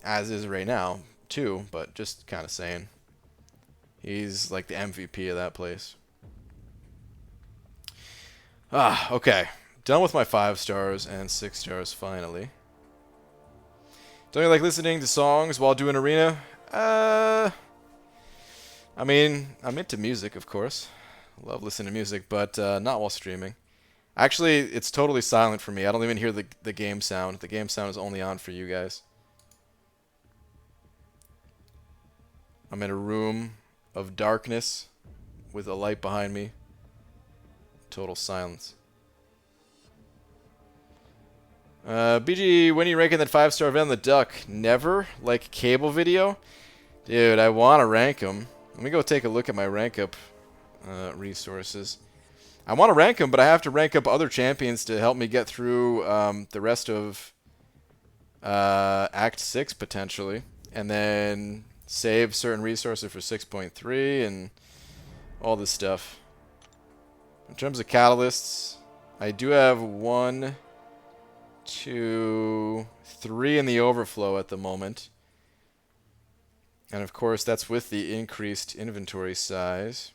as is right now, too, but just kind of saying. He's like the MVP of that place. Okay. Done with my 5-stars and 6-stars finally. Don't you like listening to songs while doing arena? I mean, I'm into music, of course. Love listening to music, but not while streaming. Actually, it's totally silent for me. I don't even hear the game sound. The game sound is only on for you guys. I'm in a room of darkness with a light behind me. Total silence. BG, when are you ranking that 5-star Venom the Duck? Never? Like cable video? Dude, I want to rank him. Let me go take a look at my rank up resources. I want to rank him, but I have to rank up other champions to help me get through the rest of Act 6, potentially. And then save certain resources for 6.3 and all this stuff. In terms of catalysts, I do have 1, 2, 3 in the overflow at the moment. And of course, that's with the increased inventory size.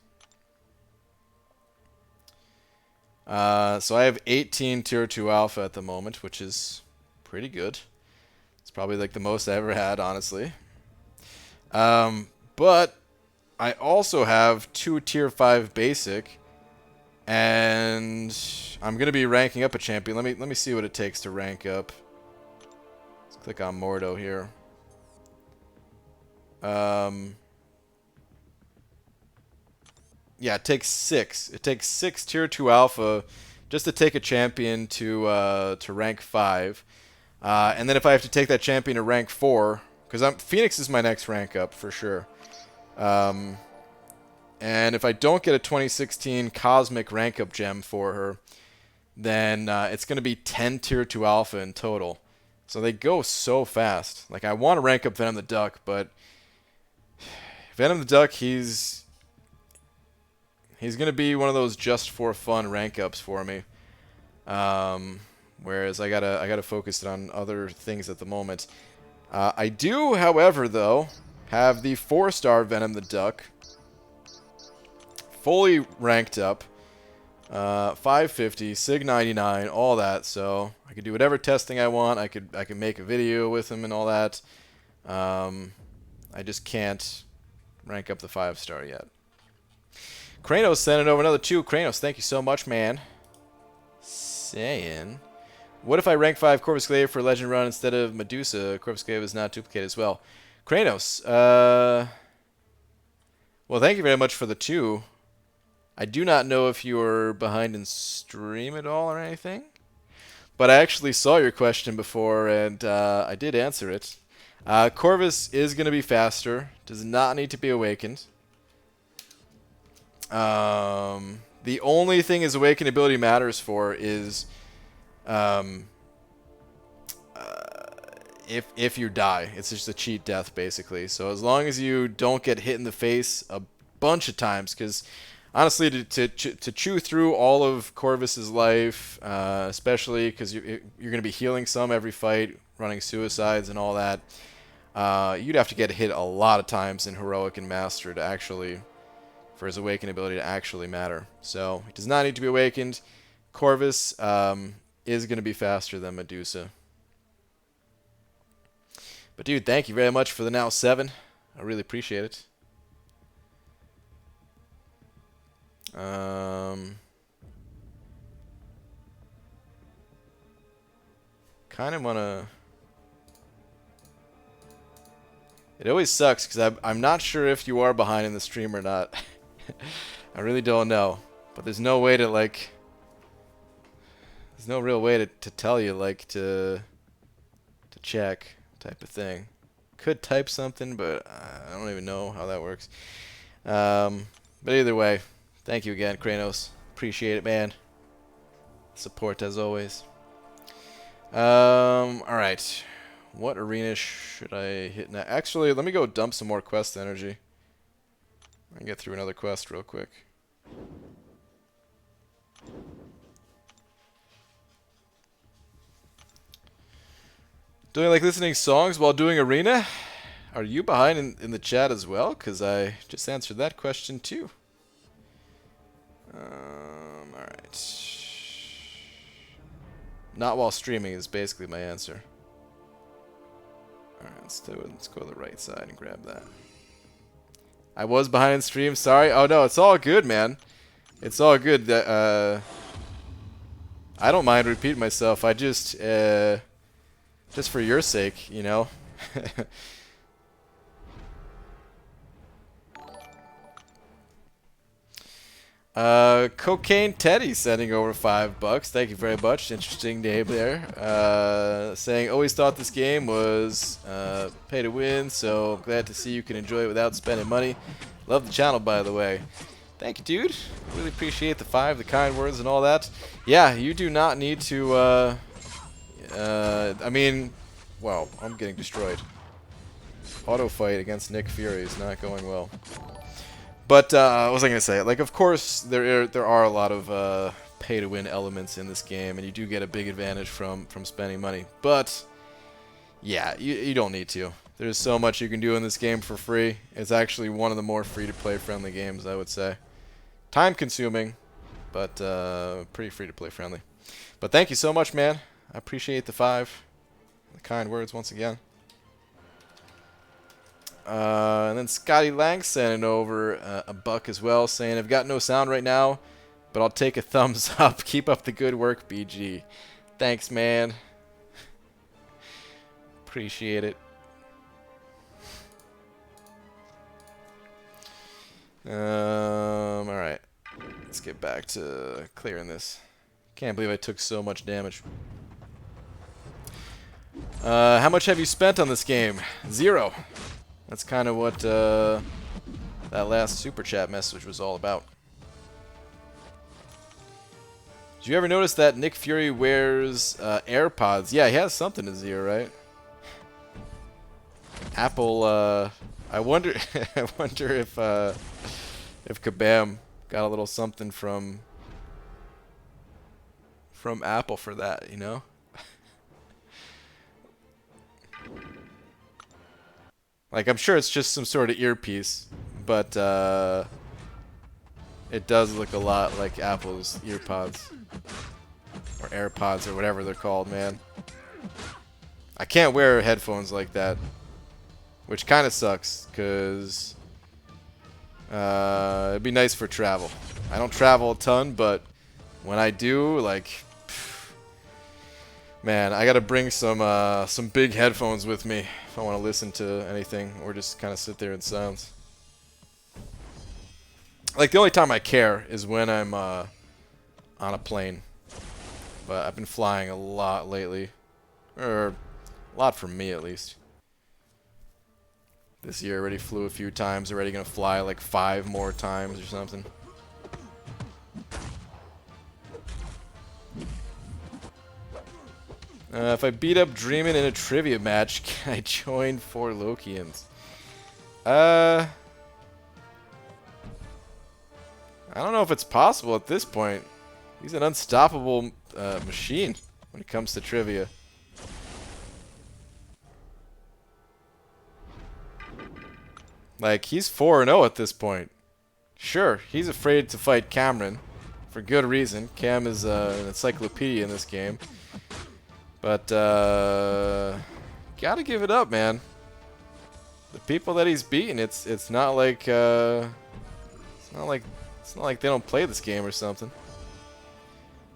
So I have 18 Tier 2 Alpha at the moment, which is pretty good. It's probably like the most I ever had, honestly. But I also have 2 Tier 5 Basic. And I'm going to be ranking up a champion. Let me see what it takes to rank up. Let's click on Mordo here. Yeah, it takes 6. It takes 6 Tier 2 Alpha just to take a champion to rank 5. And then if I have to take that champion to rank 4, because Phoenix is my next rank up for sure. And if I don't get a 2016 Cosmic rank up gem for her, then it's going to be 10 tier 2 alpha in total. So they go so fast. Like, I want to rank up Venom the Duck, but Venom the Duck, he's going to be one of those just for fun rank ups for me. Whereas I gotta focus on other things at the moment. I do, however, though, have the 4-star Venom the Duck fully ranked up. 550, Sig 99, all that. So I could do whatever testing I want. I could make a video with him and all that. I just can't rank up the 5-star yet. Kranos sending over another 2. Kranos, thank you so much, man. Saying, what if I rank 5 Corvus Glaive for Legend Run instead of Medusa? Corvus Glaive is not duplicated as well. Kranos, well, thank you very much for the 2. I do not know if you are behind in stream at all or anything, but I actually saw your question before, and I did answer it. Corvus is going to be faster. Does not need to be awakened. The only thing his awakened ability matters for is if you die. It's just a cheat death, basically. So as long as you don't get hit in the face a bunch of times, because honestly, to chew through all of Corvus's life, especially because you're going to be healing some every fight, running suicides and all that, you'd have to get hit a lot of times in Heroic and Master to actually, for his awakened ability to actually matter. So he does not need to be awakened. Corvus is going to be faster than Medusa. But dude, thank you very much for the now 7. I really appreciate it. Kind of want to... It always sucks because I'm not sure if you are behind in the stream or not. I really don't know. But there's no way to, like... There's no real way to tell you, like, to check type of thing. Could type something, but I don't even know how that works. But either way, thank you again, Kranos. Appreciate it, man. Support as always. Alright. What arena should I hit now? Actually, let me go dump some more quest energy. I can get through another quest real quick. Doing like listening songs while doing arena? Are you behind in the chat as well? Because I just answered that question too. Alright. Not while streaming is basically my answer. Alright, let's do it. Let's go to the right side and grab that. I was behind in stream, sorry. Oh no, it's all good, man. It's all good. I don't mind repeating myself. I just for your sake, you know. Cocaine Teddy sending over $5. Thank you very much. Interesting name there. Saying, always thought this game was pay to win, so glad to see you can enjoy it without spending money. Love the channel, by the way. Thank you, dude. Really appreciate the 5, the kind words, and all that. Yeah, you do not need to. I mean, well, I'm getting destroyed. Auto fight against Nick Fury is not going well. But what was I gonna say? Like, of course, there are a lot of pay-to-win elements in this game, and you do get a big advantage from spending money. But yeah, you don't need to. There's so much you can do in this game for free. It's actually one of the more free-to-play friendly games, I would say. Time-consuming, but pretty free-to-play friendly. But thank you so much, man. I appreciate the 5, the kind words once again. And then Scotty Lang sending over a $1 as well, saying, I've got no sound right now, but I'll take a thumbs up. Keep up the good work, BG. Thanks, man. Appreciate it. Alright. Let's get back to clearing this. Can't believe I took so much damage. How much have you spent on this game? 0. That's kind of what that last super chat message was all about. Did you ever notice that Nick Fury wears AirPods? Yeah, he has something in his ear, right? Apple. I wonder. I wonder if Kabam got a little something from Apple for that, you know? Like, I'm sure it's just some sort of earpiece, but it does look a lot like Apple's EarPods. Or AirPods or whatever they're called, man. I can't wear headphones like that. Which kind of sucks, because it'd be nice for travel. I don't travel a ton, but when I do, like, man, I gotta bring some big headphones with me if I want to listen to anything, or just kind of sit there in silence. Like, the only time I care is when I'm on a plane. But I've been flying a lot lately. Or, a lot for me, at least. This year already flew a few times. Already gonna fly like 5 more times or something. If I beat up Dreamin' in a trivia match, can I join 4 Lokians? I don't know if it's possible at this point. He's an unstoppable machine when it comes to trivia. Like, he's 4-0 at this point. Sure, he's afraid to fight Cameron. For good reason. Cam is an encyclopedia in this game. But, gotta give it up, man. The people that he's beaten, it's not like, it's not like they don't play this game or something.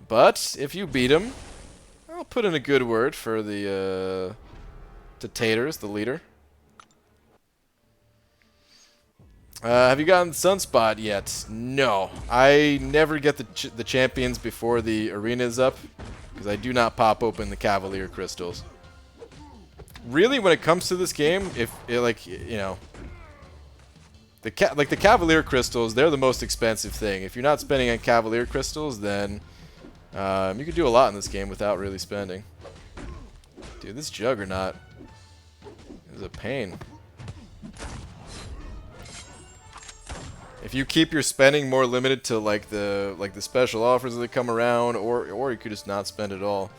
But, if you beat him, I'll put in a good word for the, Taters, the leader. Have you gotten Sunspot yet? No. I never get the champions before the arena is up, because I do not pop open the Cavalier crystals. Really, when it comes to this game, if like, you know, the Cavalier crystals, they're the most expensive thing. If you're not spending on Cavalier crystals, then you can do a lot in this game without really spending. Dude, this Juggernaut is a pain. If you keep your spending more limited to like the special offers that come around, or you could just not spend at all,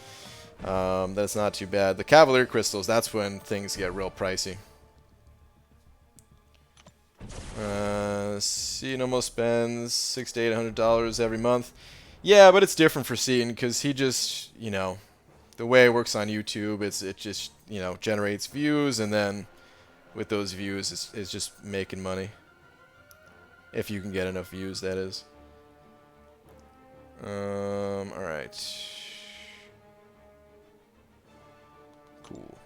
that's not too bad. The Cavalier crystals, that's when things get real pricey. Seaton almost spends $600 to $800 every month. Yeah, but it's different for Seaton because he just, you know, the way it works on YouTube, it just, you know, generates views, and then with those views, it's just making money. If you can get enough views, that is. Alright. Cool.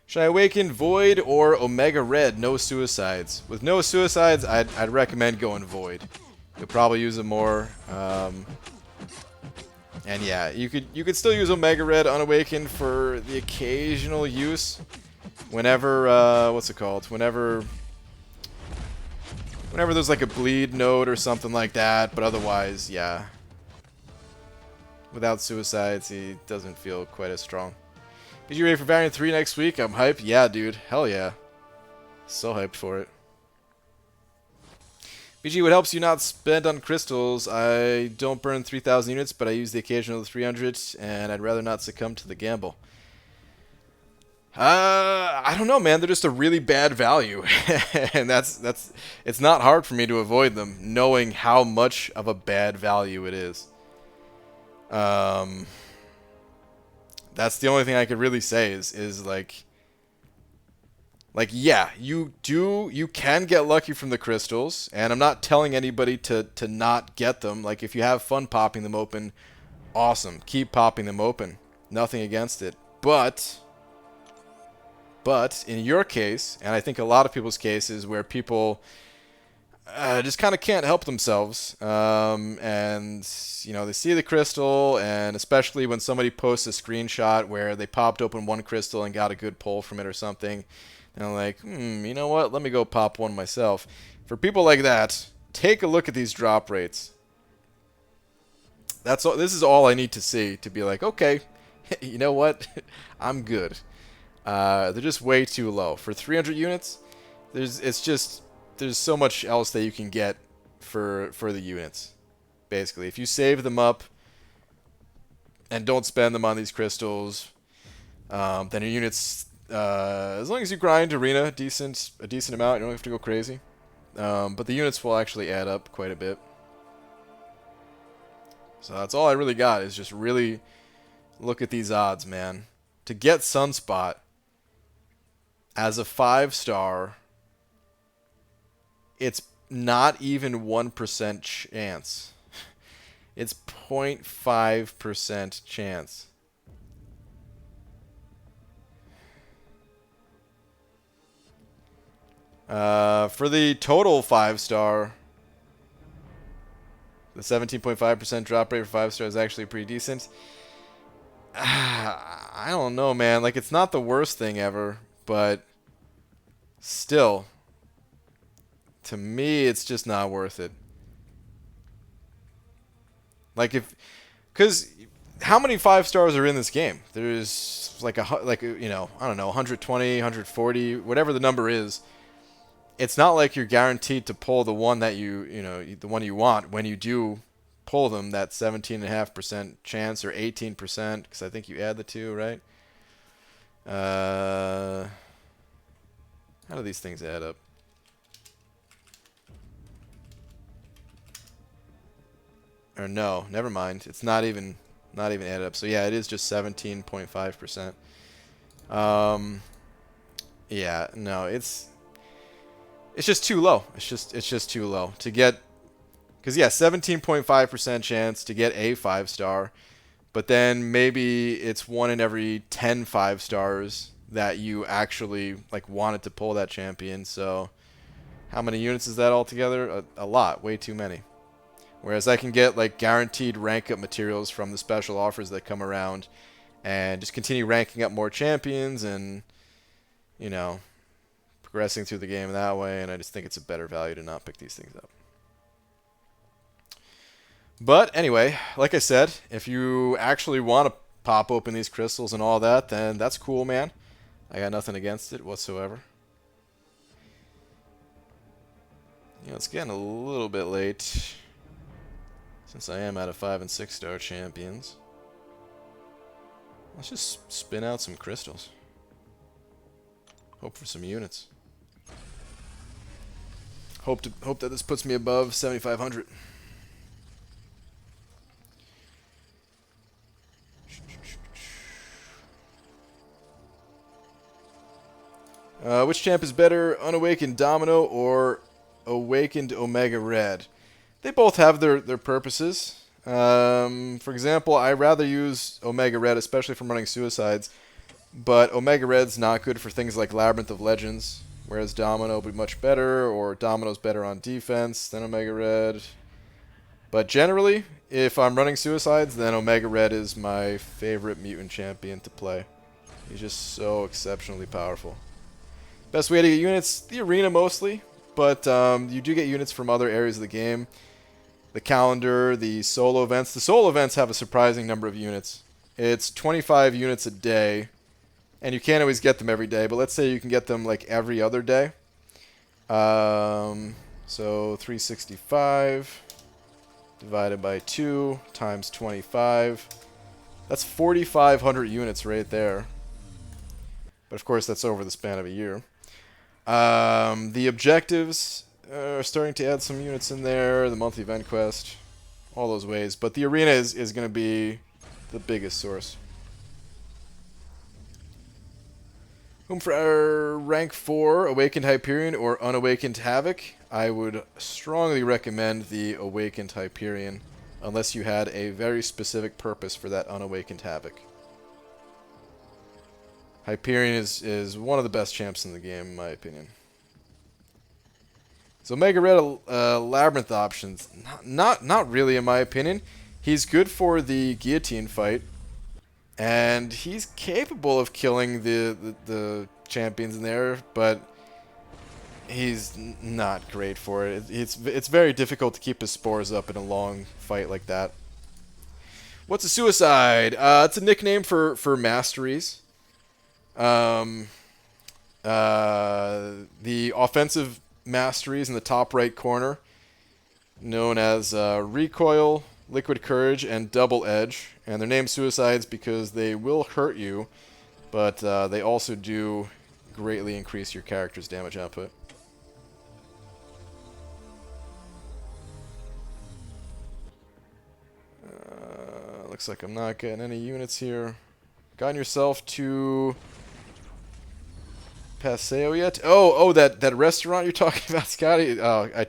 Should I awaken Void or Omega Red? No suicides. With no suicides, I'd recommend going Void. You'll probably use it more. And yeah, you could still use Omega Red unawakened for the occasional use. Whenever, what's it called? Whenever there's like a bleed node or something like that, but otherwise, yeah. Without suicides, he doesn't feel quite as strong. Is you ready for Variant 3 next week? I'm hyped. Yeah, dude. Hell yeah. So hyped for it. BG, what helps you not spend on crystals? I don't burn 3,000 units, but I use the occasional 300, and I'd rather not succumb to the gamble. I don't know, man. They're just a really bad value, and it's not hard for me to avoid them, knowing how much of a bad value it is. That's the only thing I could really say is like yeah, you can get lucky from the crystals, and I'm not telling anybody to not get them. Like, if you have fun popping them open, awesome. Keep popping them open. Nothing against it. But in your case, and I think a lot of people's cases where people, just kind of can't help themselves. And, you know, they see the crystal, and especially when somebody posts a screenshot where they popped open one crystal and got a good pull from it or something, and I'm like, you know what? Let me go pop one myself. For people like that, take a look at these drop rates. That's all. This is all I need to see to be like, okay, you know what? I'm good. They're just way too low for 300 units. There's so much else that you can get for the units. Basically, if you save them up and don't spend them on these crystals, then your units, as long as you grind arena a decent amount, you don't have to go crazy. But the units will actually add up quite a bit. So that's all I really got, is just really look at these odds, man. To get Sunspot as a 5-star, it's not even 1% chance. It's 0.5% chance. For the total 5-star, the 17.5% drop rate for 5-star is actually pretty decent. I don't know, man. Like, it's not the worst thing ever, but still, to me, it's just not worth it. Like, because how many 5-stars are in this game? There's like you know, I don't know, 120, 140, whatever the number is. It's not like you're guaranteed to pull the one that you know, the one you want when you do pull them. That 17.5% chance or 18%, because I think you add the two, right? How do these things add up? Or no, never mind. It's not even added up. So yeah, it is just 17.5%. Yeah, no, it's just too low. It's just too low to get, because yeah, 17.5% chance to get a 5-star, but then maybe it's 1 in every 10 5-stars that you actually like wanted to pull that champion. So how many units is that altogether? A lot, way too many. Whereas I can get like guaranteed rank up materials from the special offers that come around, and just continue ranking up more champions and, you know, progressing through the game that way. And I just think it's a better value to not pick these things up. But anyway, like I said, if you actually want to pop open these crystals and all that, then that's cool, man. I got nothing against it whatsoever. You know, it's getting a little bit late, since I am out of 5- and 6-star champions. Let's just spin out some crystals. Hope for some units. Hope that this puts me above 7,500. Which champ is better, Unawakened Domino or Awakened Omega Red? They both have their purposes. For example, I rather use Omega Red, especially from running suicides, but Omega Red's not good for things like Labyrinth of Legends, whereas Domino will be much better, or Domino's better on defense than Omega Red. But generally, if I'm running suicides, then Omega Red is my favorite mutant champion to play. He's just so exceptionally powerful. Best way to get units, the arena mostly, but you do get units from other areas of the game. The calendar, the solo events. The solo events have a surprising number of units. It's 25 units a day, and you can't always get them every day, but let's say you can get them like every other day. So 365 divided by 2 times 25. That's 4,500 units right there. But of course, that's over the span of a year. The objectives are starting to add some units in there. The monthly event quest, all those ways. But the arena is going to be the biggest source. Whom for our rank 4, Awakened Hyperion or Unawakened Havoc? I would strongly recommend the Awakened Hyperion, unless you had a very specific purpose for that Unawakened Havoc. Hyperion is one of the best champs in the game, in my opinion. So Mega Red Labyrinth options, not really in my opinion. He's good for the guillotine fight, and he's capable of killing the champions in there, but he's not great for it. It's very difficult to keep his spores up in a long fight like that. What's a suicide? It's a nickname for masteries. The offensive masteries in the top right corner, known as Recoil, Liquid Courage, and Double Edge. And they're named suicides because they will hurt you, but they also do greatly increase your character's damage output. Looks like I'm not getting any units here. Gotten yourself to Paseo yet? Oh, that restaurant you're talking about, Scotty. Oh, I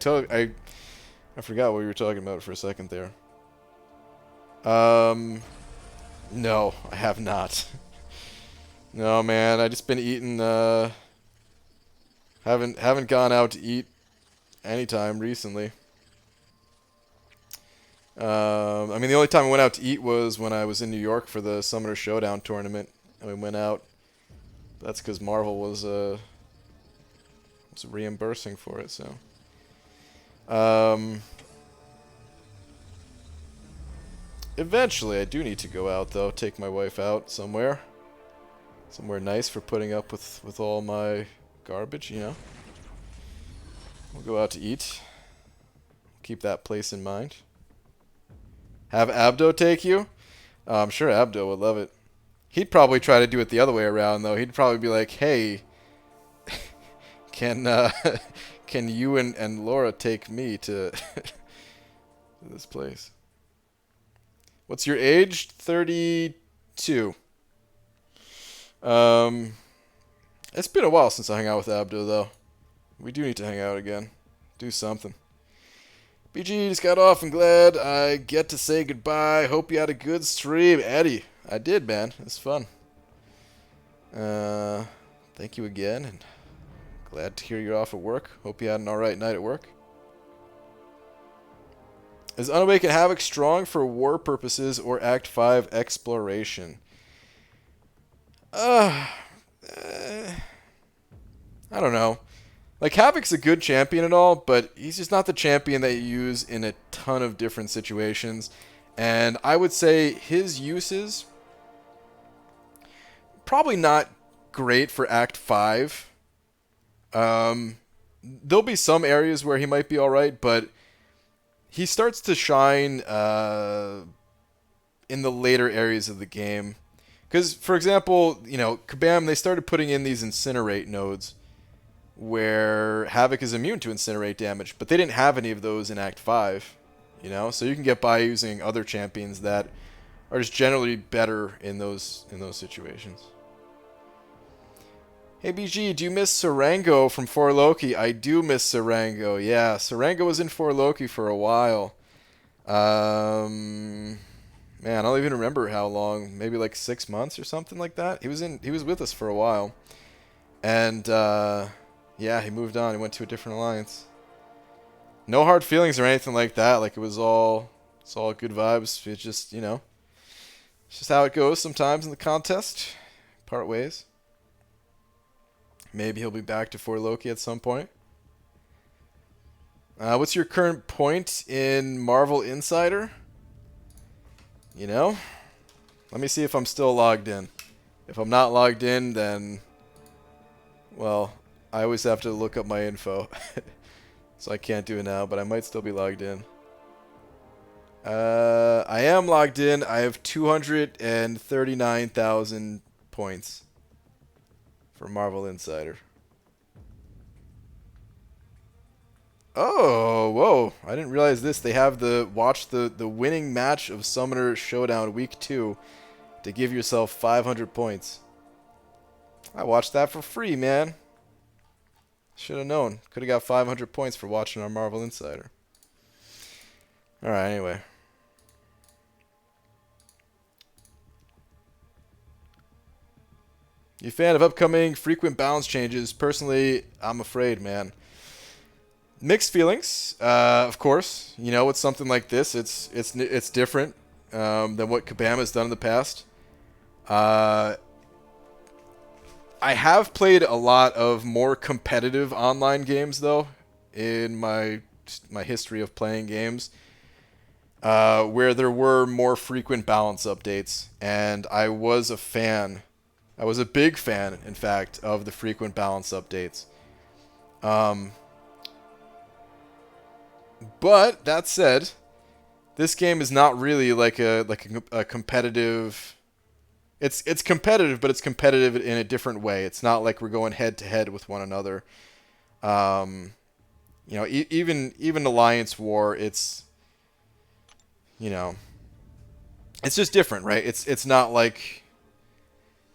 forgot what you were talking about for a second there. No, I have not. No, man, I just been eating. Haven't gone out to eat anytime recently. I mean, the only time I went out to eat was when I was in New York for the Summoner Showdown tournament, and we went out. That's because Marvel was reimbursing for it, so. Eventually, I do need to go out, though. Take my wife out somewhere. Somewhere nice for putting up with all my garbage, you know. We'll go out to eat. Keep that place in mind. Have Abdo take you? I'm sure Abdo would love it. He'd probably try to do it the other way around, though. He'd probably be like, hey, can you and Laura take me to this place? What's your age? 32. It's been a while since I hung out with Abdo, though. We do need to hang out again. Do something. BG just got off. I'm glad I get to say goodbye. Hope you had a good stream. Eddie, I did, man. It was fun. Thank you again, and glad to hear you're off at work. Hope you had an alright night at work. Is Unawakened Havoc strong for war purposes or Act 5 exploration? I don't know. Like, Havoc's a good champion and all, but he's just not the champion that you use in a ton of different situations. And I would say his uses probably not great for Act 5. There'll be some areas where he might be alright, but he starts to shine in the later areas of the game. Because, for example, you know, Kabam, they started putting in these Incinerate nodes where Havoc is immune to Incinerate damage, but they didn't have any of those in Act 5, you know? So you can get by using other champions that are just generally better in those situations. Hey BG, do you miss Sarango from 4 Loki? I do miss Sarango, yeah. Sarango was in 4 Loki for a while. Man, I don't even remember how long. Maybe like 6 months or something like that. He was with us for a while. And yeah, he moved on. He went to a different alliance. No hard feelings or anything like that. Like, it's all good vibes. It's just, you know, it's just how it goes sometimes in the contest. Part ways. Maybe he'll be back to 4 Loki at some point. What's your current point in Marvel Insider? You know, let me see if I'm still logged in. If I'm not logged in, then, well, I always have to look up my info. So I can't do it now, but I might still be logged in. I am logged in. I have 239,000 points for Marvel Insider. Oh, whoa. I didn't realize this. They have watch the winning match of Summoner Showdown Week 2 to give yourself 500 points. I watched that for free, man. Should have known. Could have got 500 points for watching our Marvel Insider. Alright, anyway. You fan of upcoming frequent balance changes? Personally, I'm afraid, man. Mixed feelings, of course. You know, with something like this, it's different than what Kabam has done in the past. I have played a lot of more competitive online games, though, in my history of playing games, where there were more frequent balance updates, and I was a fan. I was a big fan, in fact, of the frequent balance updates. But that said, this game is not really like a competitive. It's competitive, but it's competitive in a different way. It's not like we're going head to head with one another. You know, even Alliance War, you know, it's just different, right? It's not like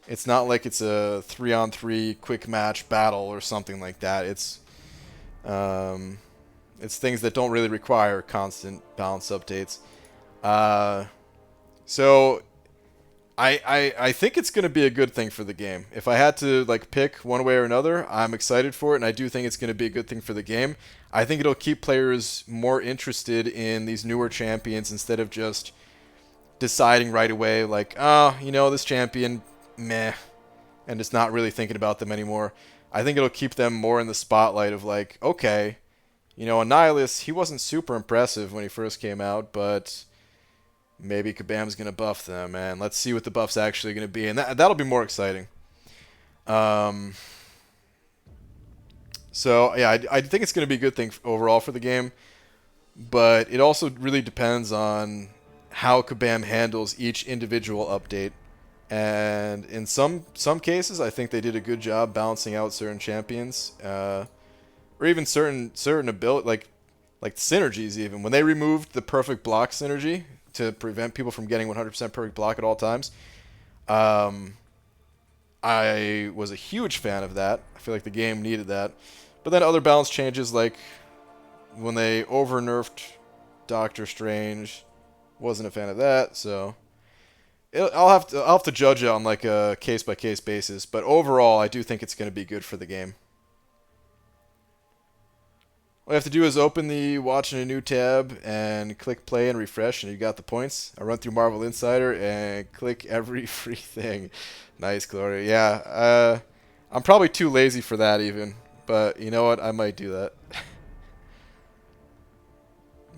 it's a 3-on-3 quick match battle or something like that. It's things that don't really require constant balance updates. So I think it's going to be a good thing for the game. If I had to like pick one way or another, I'm excited for it, and I do think it's going to be a good thing for the game. I think it'll keep players more interested in these newer champions instead of just deciding right away like, oh, you know, this champion, meh, and just not really thinking about them anymore. I think it'll keep them more in the spotlight of like, okay, you know, Annihilus, he wasn't super impressive when he first came out, but maybe Kabam's going to buff them, and let's see what the buff's actually going to be, and that'll be more exciting. So, yeah, I think it's going to be a good thing overall for the game, but it also really depends on how Kabam handles each individual update. And in some cases, I think they did a good job balancing out certain champions, or even certain ability, like synergies even. When they removed the perfect block synergy to prevent people from getting 100% perfect block at all times, I was a huge fan of that. I feel like the game needed that. But then other balance changes, like when they over-nerfed Doctor Strange, wasn't a fan of that. So I'll have to judge it on like a case-by-case basis. But overall, I do think it's going to be good for the game. All you have to do is open the watch in a new tab and click play and refresh, and you got the points. I run through Marvel Insider and click every free thing. Nice, Gloria. Yeah, I'm probably too lazy for that even, but you know what? I might do that.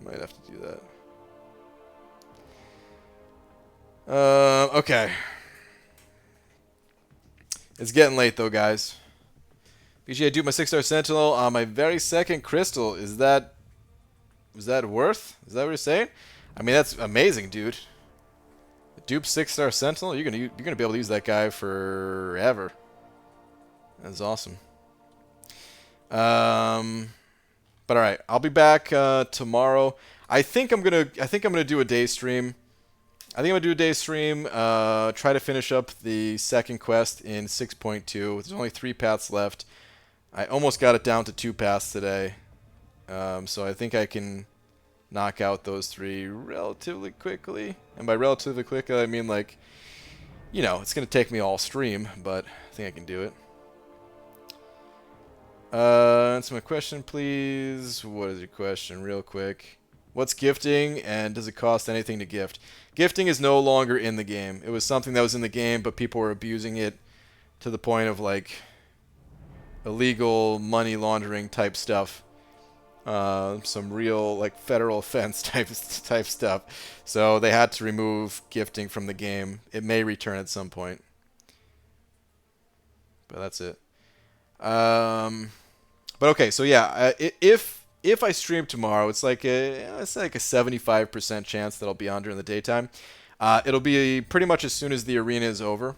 Might have to do that. Okay. It's getting late though, guys. BG, I do my 6-star Sentinel on my very second crystal. Is that worth? Is that what you're saying? I mean, that's amazing, dude. Dupe 6-star Sentinel. You're gonna be able to use that guy forever. That's awesome. But all right, I'll be back tomorrow. I think I'm gonna do a day stream. Try to finish up the second quest in 6.2. There's only 3 paths left. I almost got it down to 2 paths today. So I think I can knock out those 3 relatively quickly. And by relatively quickly, I mean like, you know, it's going to take me all stream, but I think I can do it. Answer my question, please. What is your question, real quick? What's gifting, and does it cost anything to gift? Gifting is no longer in the game. It was something that was in the game, but people were abusing it to the point of like illegal money laundering type stuff. Some real like federal offense type stuff. So they had to remove gifting from the game. It may return at some point, but that's it. But okay, so yeah, if I stream tomorrow, it's like a 75% chance that I'll be on during the daytime. It'll be pretty much as soon as the arena is over.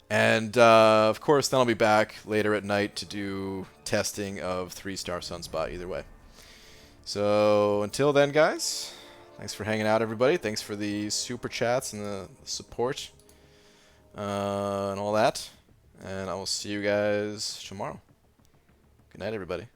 And, of course, then I'll be back later at night to do testing of 3-star Sunspot either way. So, until then, guys, thanks for hanging out, everybody. Thanks for the super chats and the support and all that. And I will see you guys tomorrow. Good night, everybody.